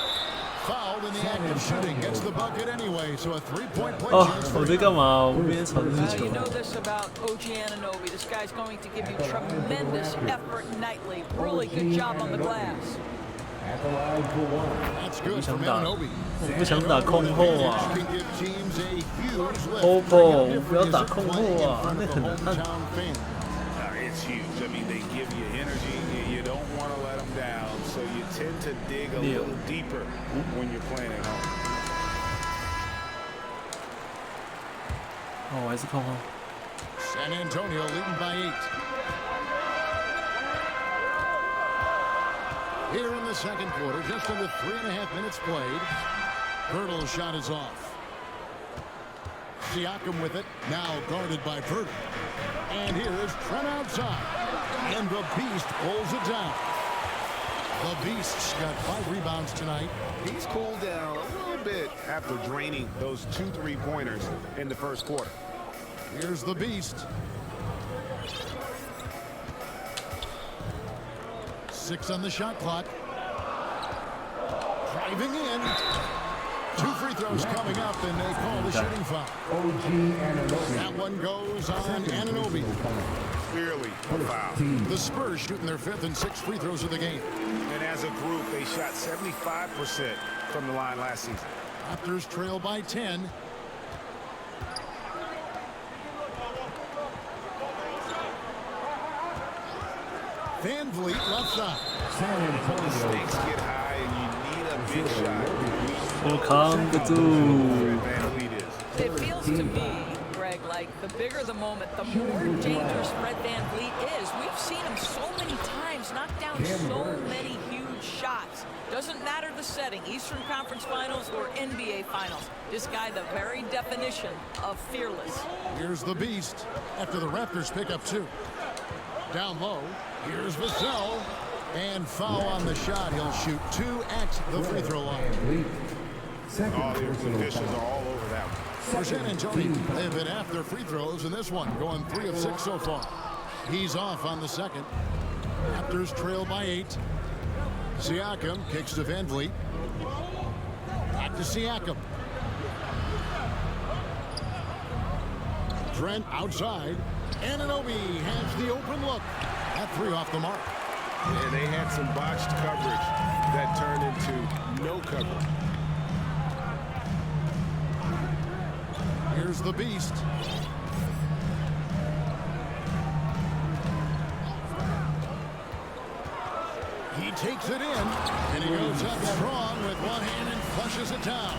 Fouled in the act of shooting. Gets the bucket anyway, so a three-point play chance for him. You know this about OG Anunoby. This guy's going to give you tremendous effort nightly. Really good job on the glass. That's good from Anunoby. 我不想打控后啊 ！OPPO， 我不要打控后啊，那很难。 It's huge. I mean, they give you energy. You don't want to let them down, so you tend to dig a little deeper when you're playing at home. 哦，我还是控后。 San Antonio leading by 8. Here in the second quarter, just under 3.5 minutes played. Pirtle's shot is off. Siakam with it, now guarded by Pirtle. And here is Trent outside. And the BeaSt pulls it down. The BeaSt's got 5 rebounds tonight. He's cooled down a little bit after draining those 2 3-pointers in the first quarter. Here's the BeaSt. 6 on the shot clock. Driving in. 2 free throws coming up, and they call the shooting foul. That one goes on Anunoby. Clearly a foul. The Spurs shooting their 5th and 6th free throws of the game. And as a group, they shot 75% from the line last season. Raptors trail by 10. Van Vliet left side. The stakes get high, and you need a big shot. It feels to me, Greg, like the bigger the moment, the more dangerous Fred Van Vliet is. We've seen him so many times knock down so many huge shots. Doesn't matter the setting, Eastern Conference Finals or NBA Finals. This guy, the very definition of fearless. Here's the BeaSt after the Raptors pick up 2. Down low, here's Vassell. And foul on the shot. He'll shoot 2 at the free throw line. All the officials are all over that one. For San Antonio, they've been after free throws in this one, going 3 of 6 so far. He's off on the second. Raptors trail by 8. Siakam kicks to Van Vliet. Back to Siakam. Trent outside. Anunoby has the open look. That 3 off the mark. And they had some botched coverage that turned into no coverage. Here's the BeaSt. He takes it in, and he goes up strong with one hand and flushes it down.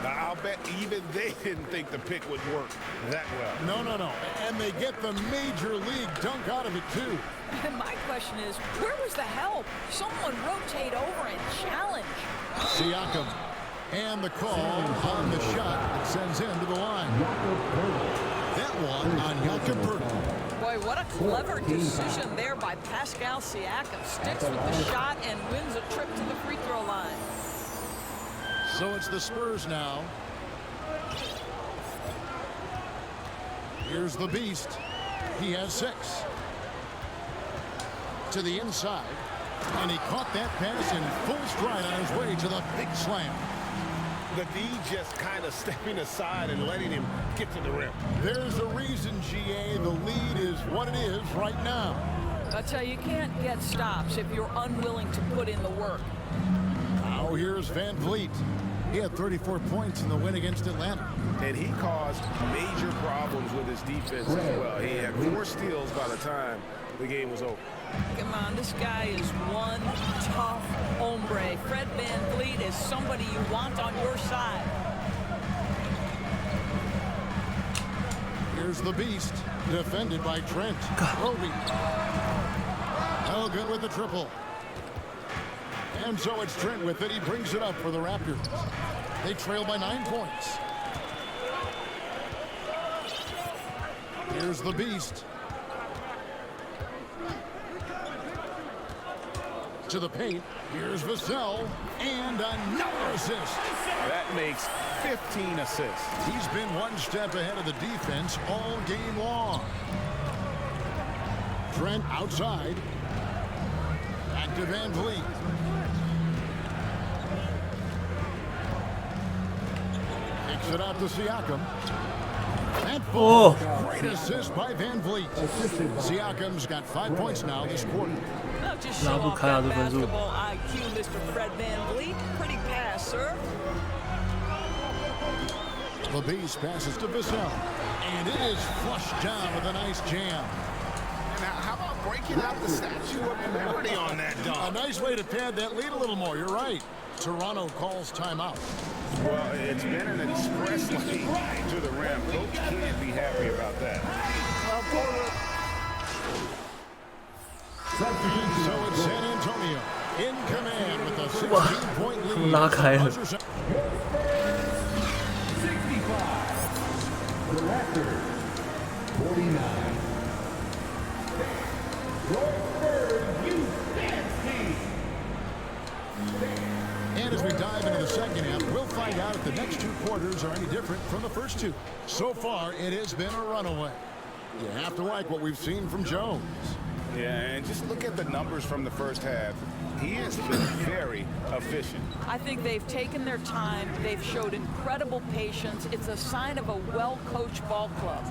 I'll bet even they didn't think the pick would work that well. No. And they get the major league dunk out of it, too. And my question is, where was the help? Someone rotate over and challenge. Siakam. And the call on the shot that sends him to the line. That one on Jakob Pirtle. Boy, what a clever decision there by Pascal Siakam. Sticks with the shot and wins a trip to the free throw line. So it's the Spurs now. Here's the BeaSt. He has 6. To the inside. And he caught that pass in full stride on his way to the big slam. The D just kind of stepping aside and letting him get to the rim. There's a reason, GA, the lead is what it is right now. I tell you, you can't get stops if you're unwilling to put in the work. Now here's Van Vliet. He had 34 points in the win against Atlanta. And he caused major problems with his defense as well. He had 4 steals by the time the game was over. Come on, this guy is one tough hombre. Fred Van Vliet is somebody you want on your side. Here's the BeaSt, defended by Trent. Roby. Oh, good with the triple. And so it's Trent with it. He brings it up for the Raptors. They trail by 9 points. Here's the BeaSt. To the paint. Here's Vassell. And another assist. That makes 15 assists. He's been one step ahead of the defense all game long. Trent outside. Back to Van Vliet. Takes it out to Siakam. And great assist by Van Vliet. Siakam's got 5 points now this quarter. Just show off that basketball IQ, Mr. Fred Van Vliet. Pretty pass, sir. The BeaSt passes to Vassell. And it is flushed down with a nice jam. And how about breaking out the Statue of Liberty on that dunk? A nice way to pad that lead a little more. You're right. Toronto calls timeout. Well, it's been an express lane to the rim. Coach can't be happy about that. So it's San Antonio in command with a 16-point lead. 65. The Raptors, 49. And as we dive into the second half, we'll find out if the next 2 quarters are any different from the first 2. So far, it has been a runaway. You have to like what we've seen from Jones. Yeah, and just look at the numbers from the first half. He has been very efficient. I think they've taken their time. They've showed incredible patience. It's a sign of a well-coached ball club.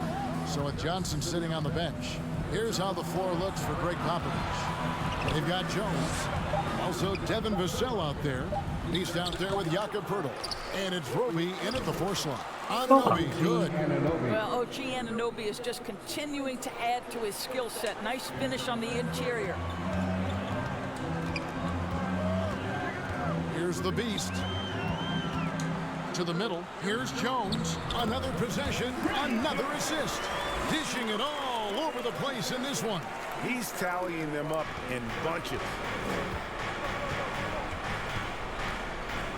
So with Johnson sitting on the bench, here's how the floor looks for Greg Popovich. They've got Jones. Also Devin Vassell out there. He's out there with Jakob Poeltl. And it's Roby in at the 4 slot. Anunoby, good. Well, OG Anunoby is just continuing to add to his skill set. Nice finish on the interior. Here's the BeaSt. To the middle. Here's Jones. Another possession. Another assist. Dishing it all over the place in this one. He's tallying them up in bunches.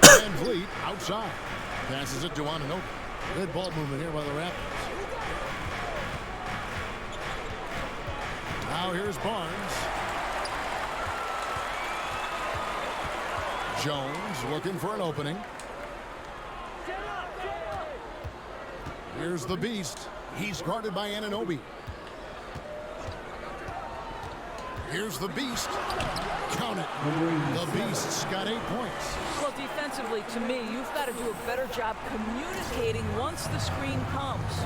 Van Vliet outside. Passes it to Anunoby. Good ball movement here by the Raptors. Now here's Barnes. Jones looking for an opening. Here's the BeaSt. He's guarded by Anunoby. Here's the BeaSt. Count it. The BeaSt's got 8 points. Well, defensively, to me, you've got to do a better job communicating once the screen comes.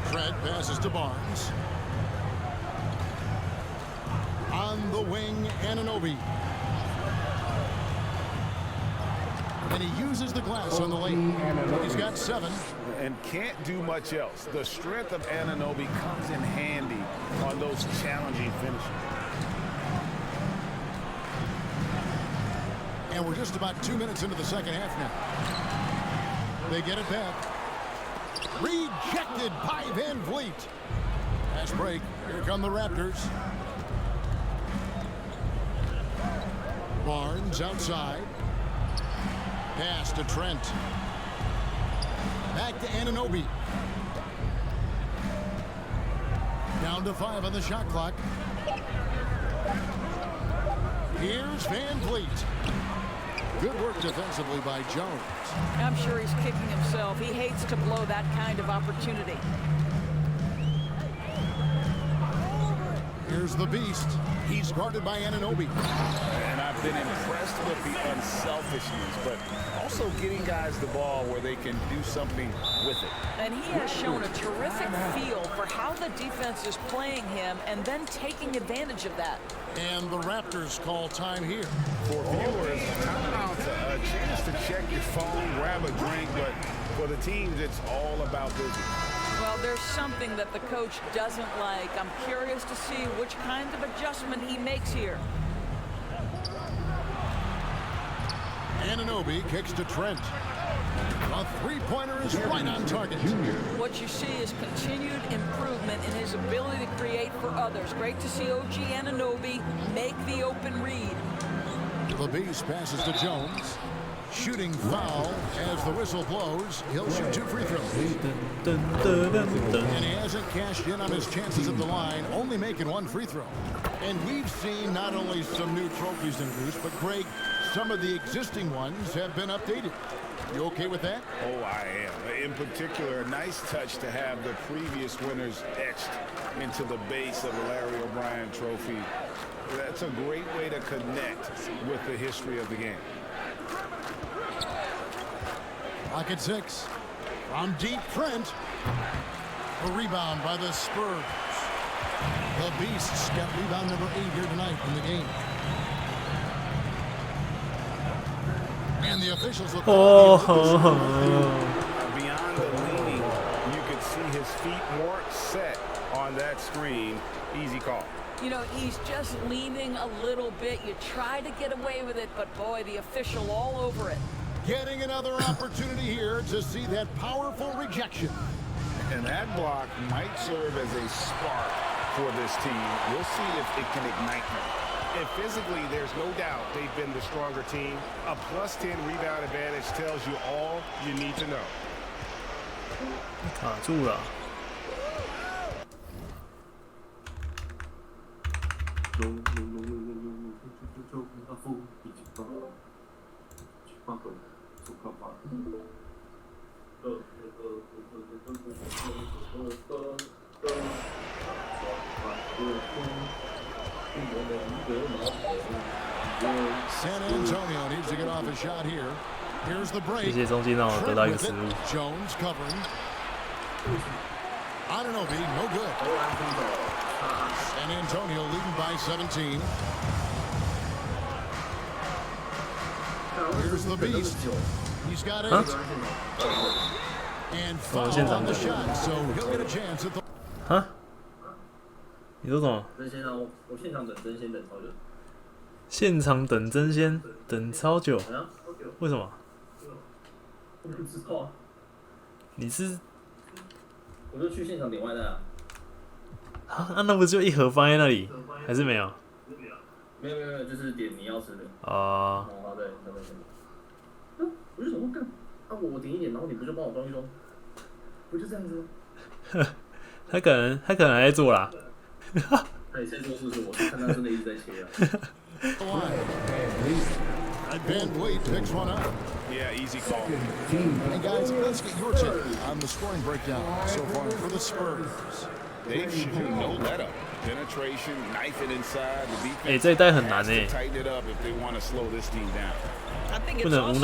Fred passes to Barnes. On the wing, Anunoby. And he uses the glass on the lane. He's got 7. And can't do much else. The strength of Anunoby comes in handy on those challenging finishes. And we're just about 2 minutes into the second half now. They get it back. Rejected by Van Vliet. Pass break. Here come the Raptors. Barnes outside. Pass to Trent. Back to Anunoby. Down to 5 on the shot clock. Here's Van Vliet. Good work defensively by Jones. I'm sure he's kicking himself. He hates to blow that kind of opportunity. Here's the BeaSt. He's guarded by Anunoby. And I've been impressed with the unselfishness, but also getting guys the ball where they can do something with it. And he has shown a terrific feel for how the defense is playing him and then taking advantage of that. And the Raptors call time here. For viewers, timeout's a chance to check your phone, grab a drink, but for the teams, it's all about business. Well, there's something that the coach doesn't like. I'm curious to see which kind of adjustment he makes here. Anunoby kicks to Trent. A three-pointer is right on target. What you see is continued improvement in his ability to create for others. Great to see OG Anunoby make the open read. The BeaSt passes to Jones. Shooting foul as the whistle blows. He'll shoot 2 free throws. And he hasn't cashed in on his chances at the line, only making 1 free throw. And we've seen not only some new trophies introduced, but Greg, some of the existing ones have been updated. You okay with that? Oh, I am. In particular, a nice touch to have the previous winners etched into the base of the Larry O'Brien trophy. That's a great way to connect with the history of the game. Pocket 6. From deep, Trent. A rebound by the Spurs. The BeaSt's got rebound number 8 here tonight in the game. And the officials look beyond the leaning, you could see his feet more set on that screen. Easy call. You know, he's just leaning a little bit. You try to get away with it, but boy, the official all over it. Getting another opportunity here to see that powerful rejection. And that block might serve as a spark for this team. We'll see if it can ignite them. And physically, there's no doubt they've been the stronger team. A +10 rebound advantage tells you all you need to know. 卡住了。San Antonio needs to get off a shot here. Here's the break. 谢谢中间让我得到一个失误。 Jones covering. Anunoby, no good. San Antonio leading by 17. Here's the BeaSt. He's got 8. And foul on the shot, so he'll get a chance at the. 哈？你说什么？真先啊！我现场等真先等超久。现场等真仙等超久？为什么？我不知道啊。你是？我就去现场点外带啊。啊，那不就一盒放在那里？还是没有？没有，就是点你要吃的。哦。好的，我就想说干，啊我点一点，然后你不就帮我装一装？不就这样子吗？他可能还在做啦。他也在做事情，我是看他真的一直在切啊。Van Vliet picks one up. Yeah, easy call. And guys, let's get your take on the scoring breakdown so far for the Spurs. They've shown no let up. Penetration, knife it inside. The defense 这一代很难 tighten it up if they want to slow this team down. 不能无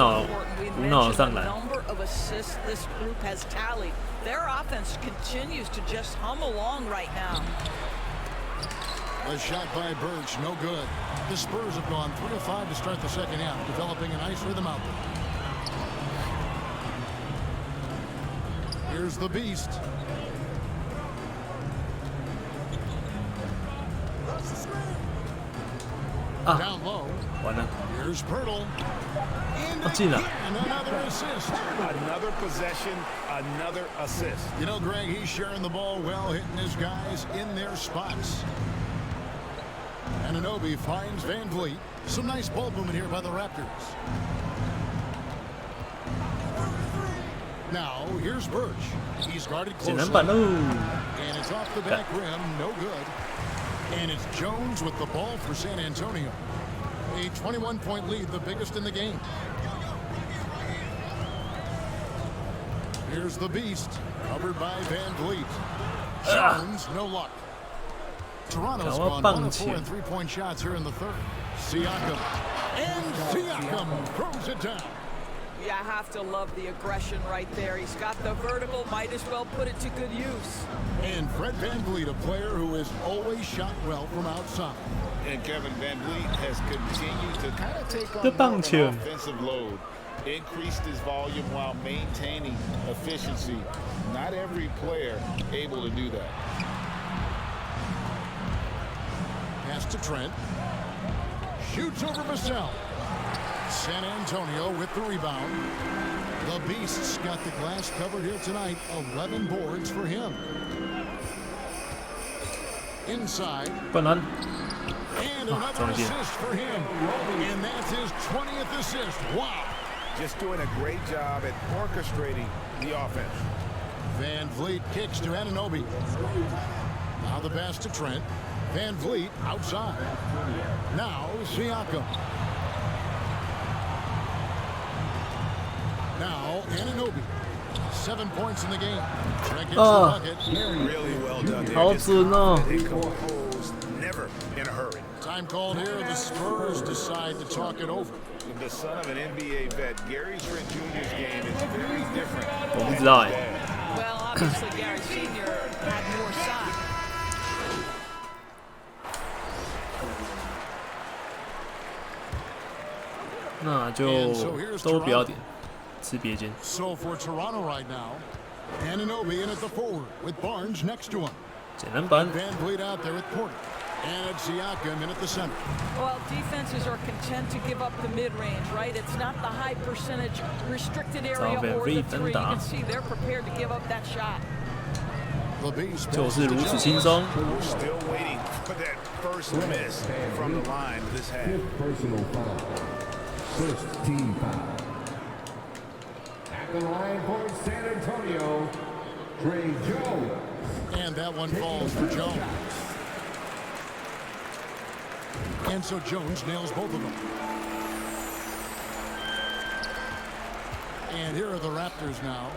脑的上篮。 number of assists this group has tallied. Their offense continues to just hum along right now. A shot by Birch, no good. The Spurs have gone 3 of 5 to start the second half, developing a nice rhythm out there. Here's the BeaSt. Down low. 完了。 Here's Pirtle. 进了。 Another assist. Another possession, another assist. You know, Greg, he's sharing the ball well, hitting his guys in their spots. Anunoby finds Van Vliet. Some nice ball movement here by the Raptors. Now, here's Birch. He's guarded closely. And it's off the back rim, no good. And it's Jones with the ball for San Antonio. A 21-point lead, the biggest in the game. Here's the BeaSt, covered by Van Vliet. Jones, no luck. Toronto's gone 1 of 4 in three-point shots here in the third. Siakam. And Siakam throws it down. Yeah, I have to love the aggression right there. He's got the vertical, might as well put it to good use. And Fred VanVleet, a player who has always shot well from outside. And Kevin VanVleet has continued to kind of take on more of an offensive load. Increased his volume while maintaining efficiency. Not every player able to do that. Pass to Trent. Shoots over Vassell. San Antonio with the rebound. The BeaSt's got the glass covered here tonight. 11 boards for him. Inside. And another assist for him. And that's his 20th assist. Wow. Just doing a great job at orchestrating the offense. Van Vliet kicks to Anunoby. Now the pass to Trent. Van Vliet outside. Now Siakam. Now Anunoby. 7 points in the game. Trent gets the bucket. Really well done there. 好准哦。 Never in a hurry. Time called here. The Spurs decide to talk it over. The son of an NBA vet, Gary Trent Jr.'s game is very different. 我不知道哎。 Well, obviously Gary Sr. had more size. 那就都不要点，吃别间。 So for Toronto right now, Anunoby in at the forward with Barnes next to him. 简单版。 Van Vliet out there with Porter. And it's Siakam in at the center. Well, defenses are content to give up the mid-range, right? It's not the high percentage restricted area or the three. You can see they're prepared to give up that shot. 就是如此轻松。 Still waiting for that first miss from the line this half. Personal foul. First team foul. At the line for San Antonio, Trey Jones. And that one falls for Jones. And so Jones nails both of them. And here are the Raptors now.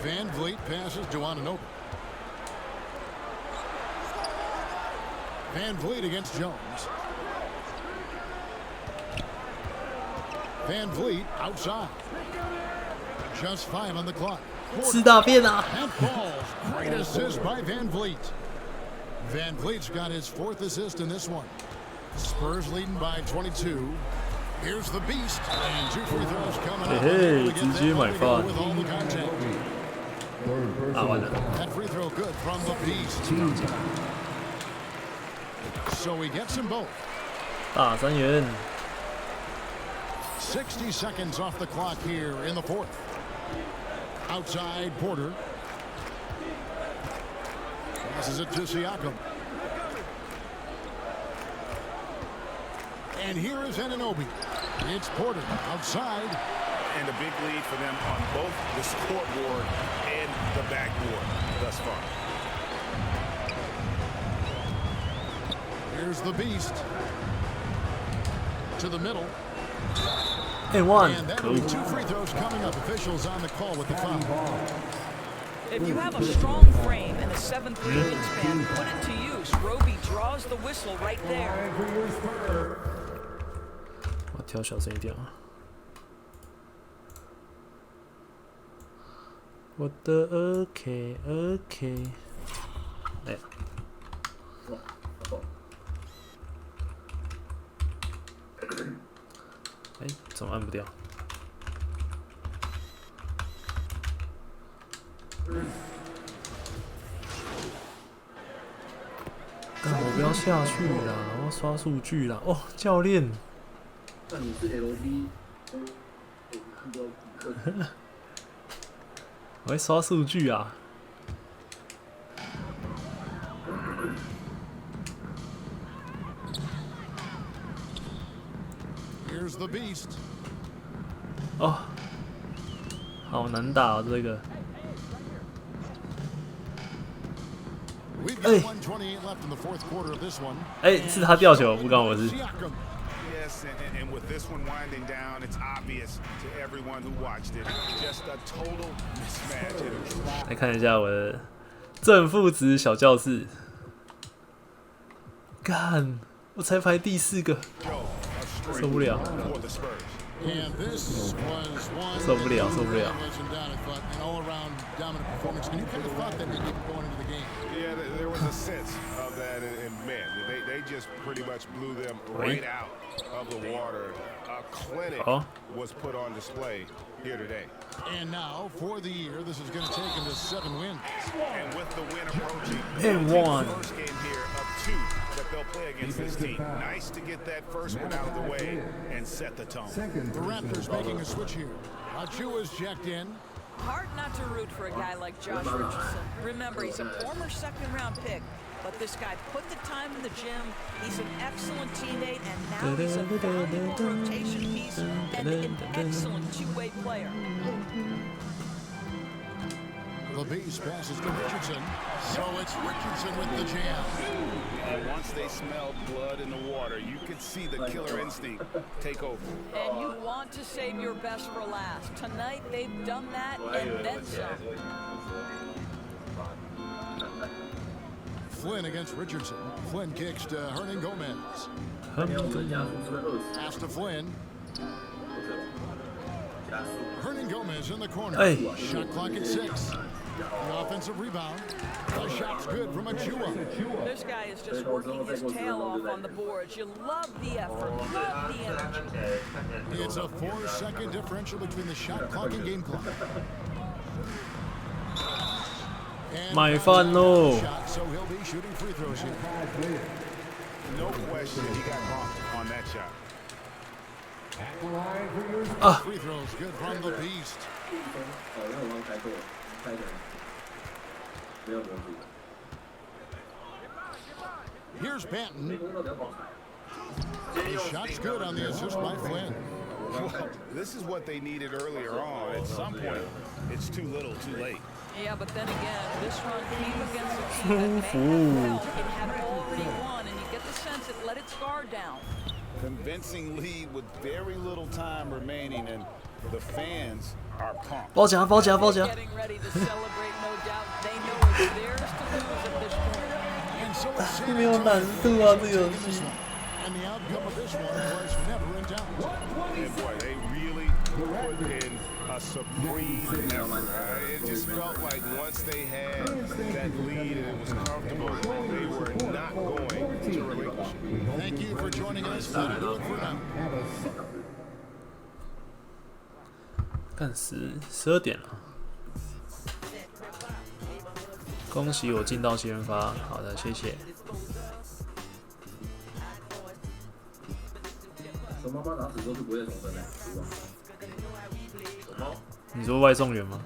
Van Vliet passes to Anunoby. Van Vliet against Jones. Van Vliet outside. Just 5 on the clock. 吃大便啊！ And falls. Great assist by Van Vliet. Van Vliet's got his 4th assist in this one. Spurs leading by 22. Here's the BeaSt. And 2 free throws coming up. Hey, 直接买饭。 With all the contact. 完了。 That free throw good from the BeaSt. So he gets them both. 大3元。 60 seconds off the clock here in the 4th. Outside Porter. Passes it to Siakam. And here is Anunoby. It's Porter outside. And a big lead for them on both the scoreboard and the backboard thus far. Here's the BeaSt. To the middle. And one. And that'll be 2 free throws coming up. Officials on the call with the foul. If you have a strong frame and a 7'3" wingspan, put it to use. Roby draws the whistle right there. 我调小声一点啊。我的 OK。哎。哎，怎么按不掉？干，我不要下去啦！我要刷数据啦！哦，教练。那你是 LB， 我会刷数据啊。Here's the BeaSt. 哦，好难打哦，这个。 哎，是他掉球，不关我事。 Yes, and with this one winding down, it's obvious to everyone who watched it. Just a total mismatch. 来看一下我的正负值小教室。干，我才排第4个，受不了。受不了，受不了。 Yeah, there was a sense of that, and man, they just pretty much blew them right out of the water. A clinic was put on display here today. And now, for the year, this is going to take them to 7 wins. And with the win approaching, and one. First game here of 2 that they'll play against this team. Nice to get that first one out of the way and and set the tone. The Raptors making a switch here. Achua's checked in. Hard not to root for a guy like Josh Richardson. Remember, he's a former second-round pick, but this guy put the time in the gym. He's an excellent teammate, and now he's a valuable rotation piece and an excellent two-way player. The BeaSt passes to Richardson, so it's Richardson with the jam. And once they smelled blood in the water, you could see the killer instinct take over. And you want to save your best for last. Tonight, they've done that and then some. Flynn against Richardson. Flynn kicks to Hernan Gomez. Pass to Flynn. Hernan Gomez in the corner. Hey. Shot clock at 6. The offensive rebound. The shot's good from Achua. This guy is just working his tail off on the boards. You love the effort, love the energy. It's a 4-second differential between the shot clock and game clock. My fun, no. So he'll be shooting free throws here. No question he got bumped on that shot. Free throws good from the BeaSt. Here's Banton. His shot's good on the assist by Flynn. Well, this is what they needed earlier on. At some point, it's too little, too late. Yeah, but then again, this run came against a team that may have felt it had already won, and you get the sense it let its guard down. Convincing lead with very little time remaining, and the fans are pumped. 包夹，包夹，包夹。 Getting ready to celebrate, no doubt. They know it's theirs to lose at this point. 没有难度啊，这游戏。 And the outcome of this one was never in doubt. And boy, they really put in a supreme effort. It just felt like once they had that lead and it was comfortable, they were not going to relinquish it. Thank you for joining us. That'll do it for now. 干12点了，恭喜我进到先发，好的，谢谢。熊妈妈打死都是不会重生的，熊猫？你说外送员吗？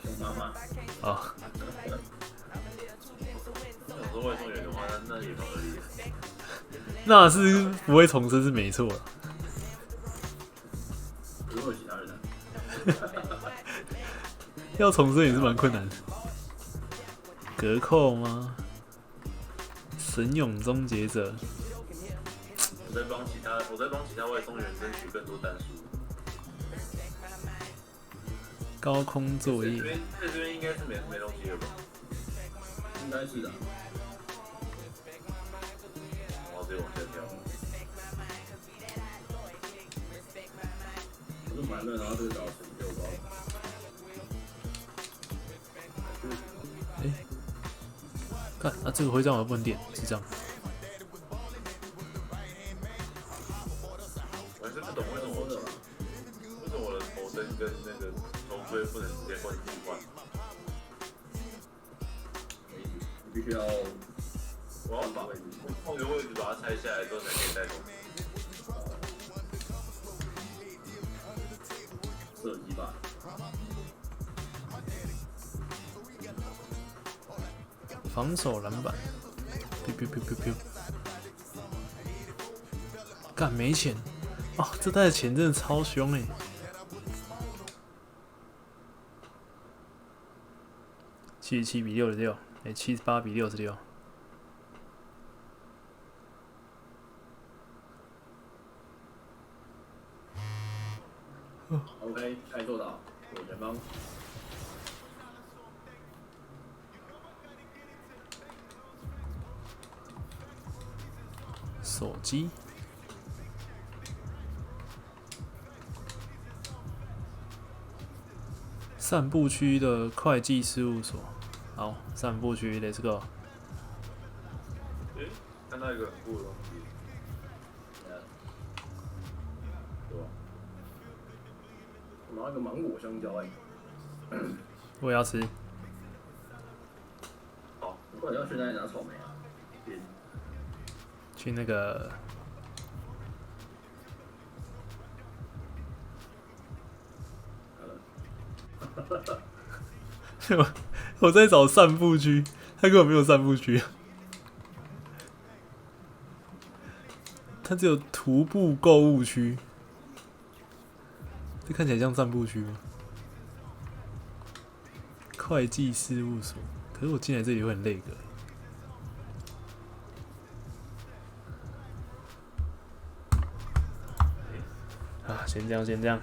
熊妈妈。啊。我说外送员的话，那也蛮合理的。那是不会重生是没错。如果有其他人呢？要重生也是蛮困难的。隔扣吗？神勇终结者。我在帮其他外送员争取更多单数。高空作业。这边应该是没东西了吧？应该是的。然后直接往下跳。我是买了，然后这个小时6包。看，啊，这个徽章我不能点，是这样。我还是不懂为什么我的头灯跟那个头盔不能直接换替换。你必须要，我要把换个位置把它拆下来之后才可以带动。射击吧。防守篮板，干没钱哦！这袋的钱真的超凶哎！77比66，哎，78比66。OK， 该做到，左前方。手机，散步区的会计事务所。好，散步区 ，Let's go。看到一个很酷的东西，对吧？我拿一个芒果香蕉我也要吃。好，不然要去哪里拿草莓啊？去那个我在找散步区，他根本没有散步区，他只有徒步购物区。这看起来像散步区吗？会计事务所，可是我进来这里会很累个。啊，先这样，先这样。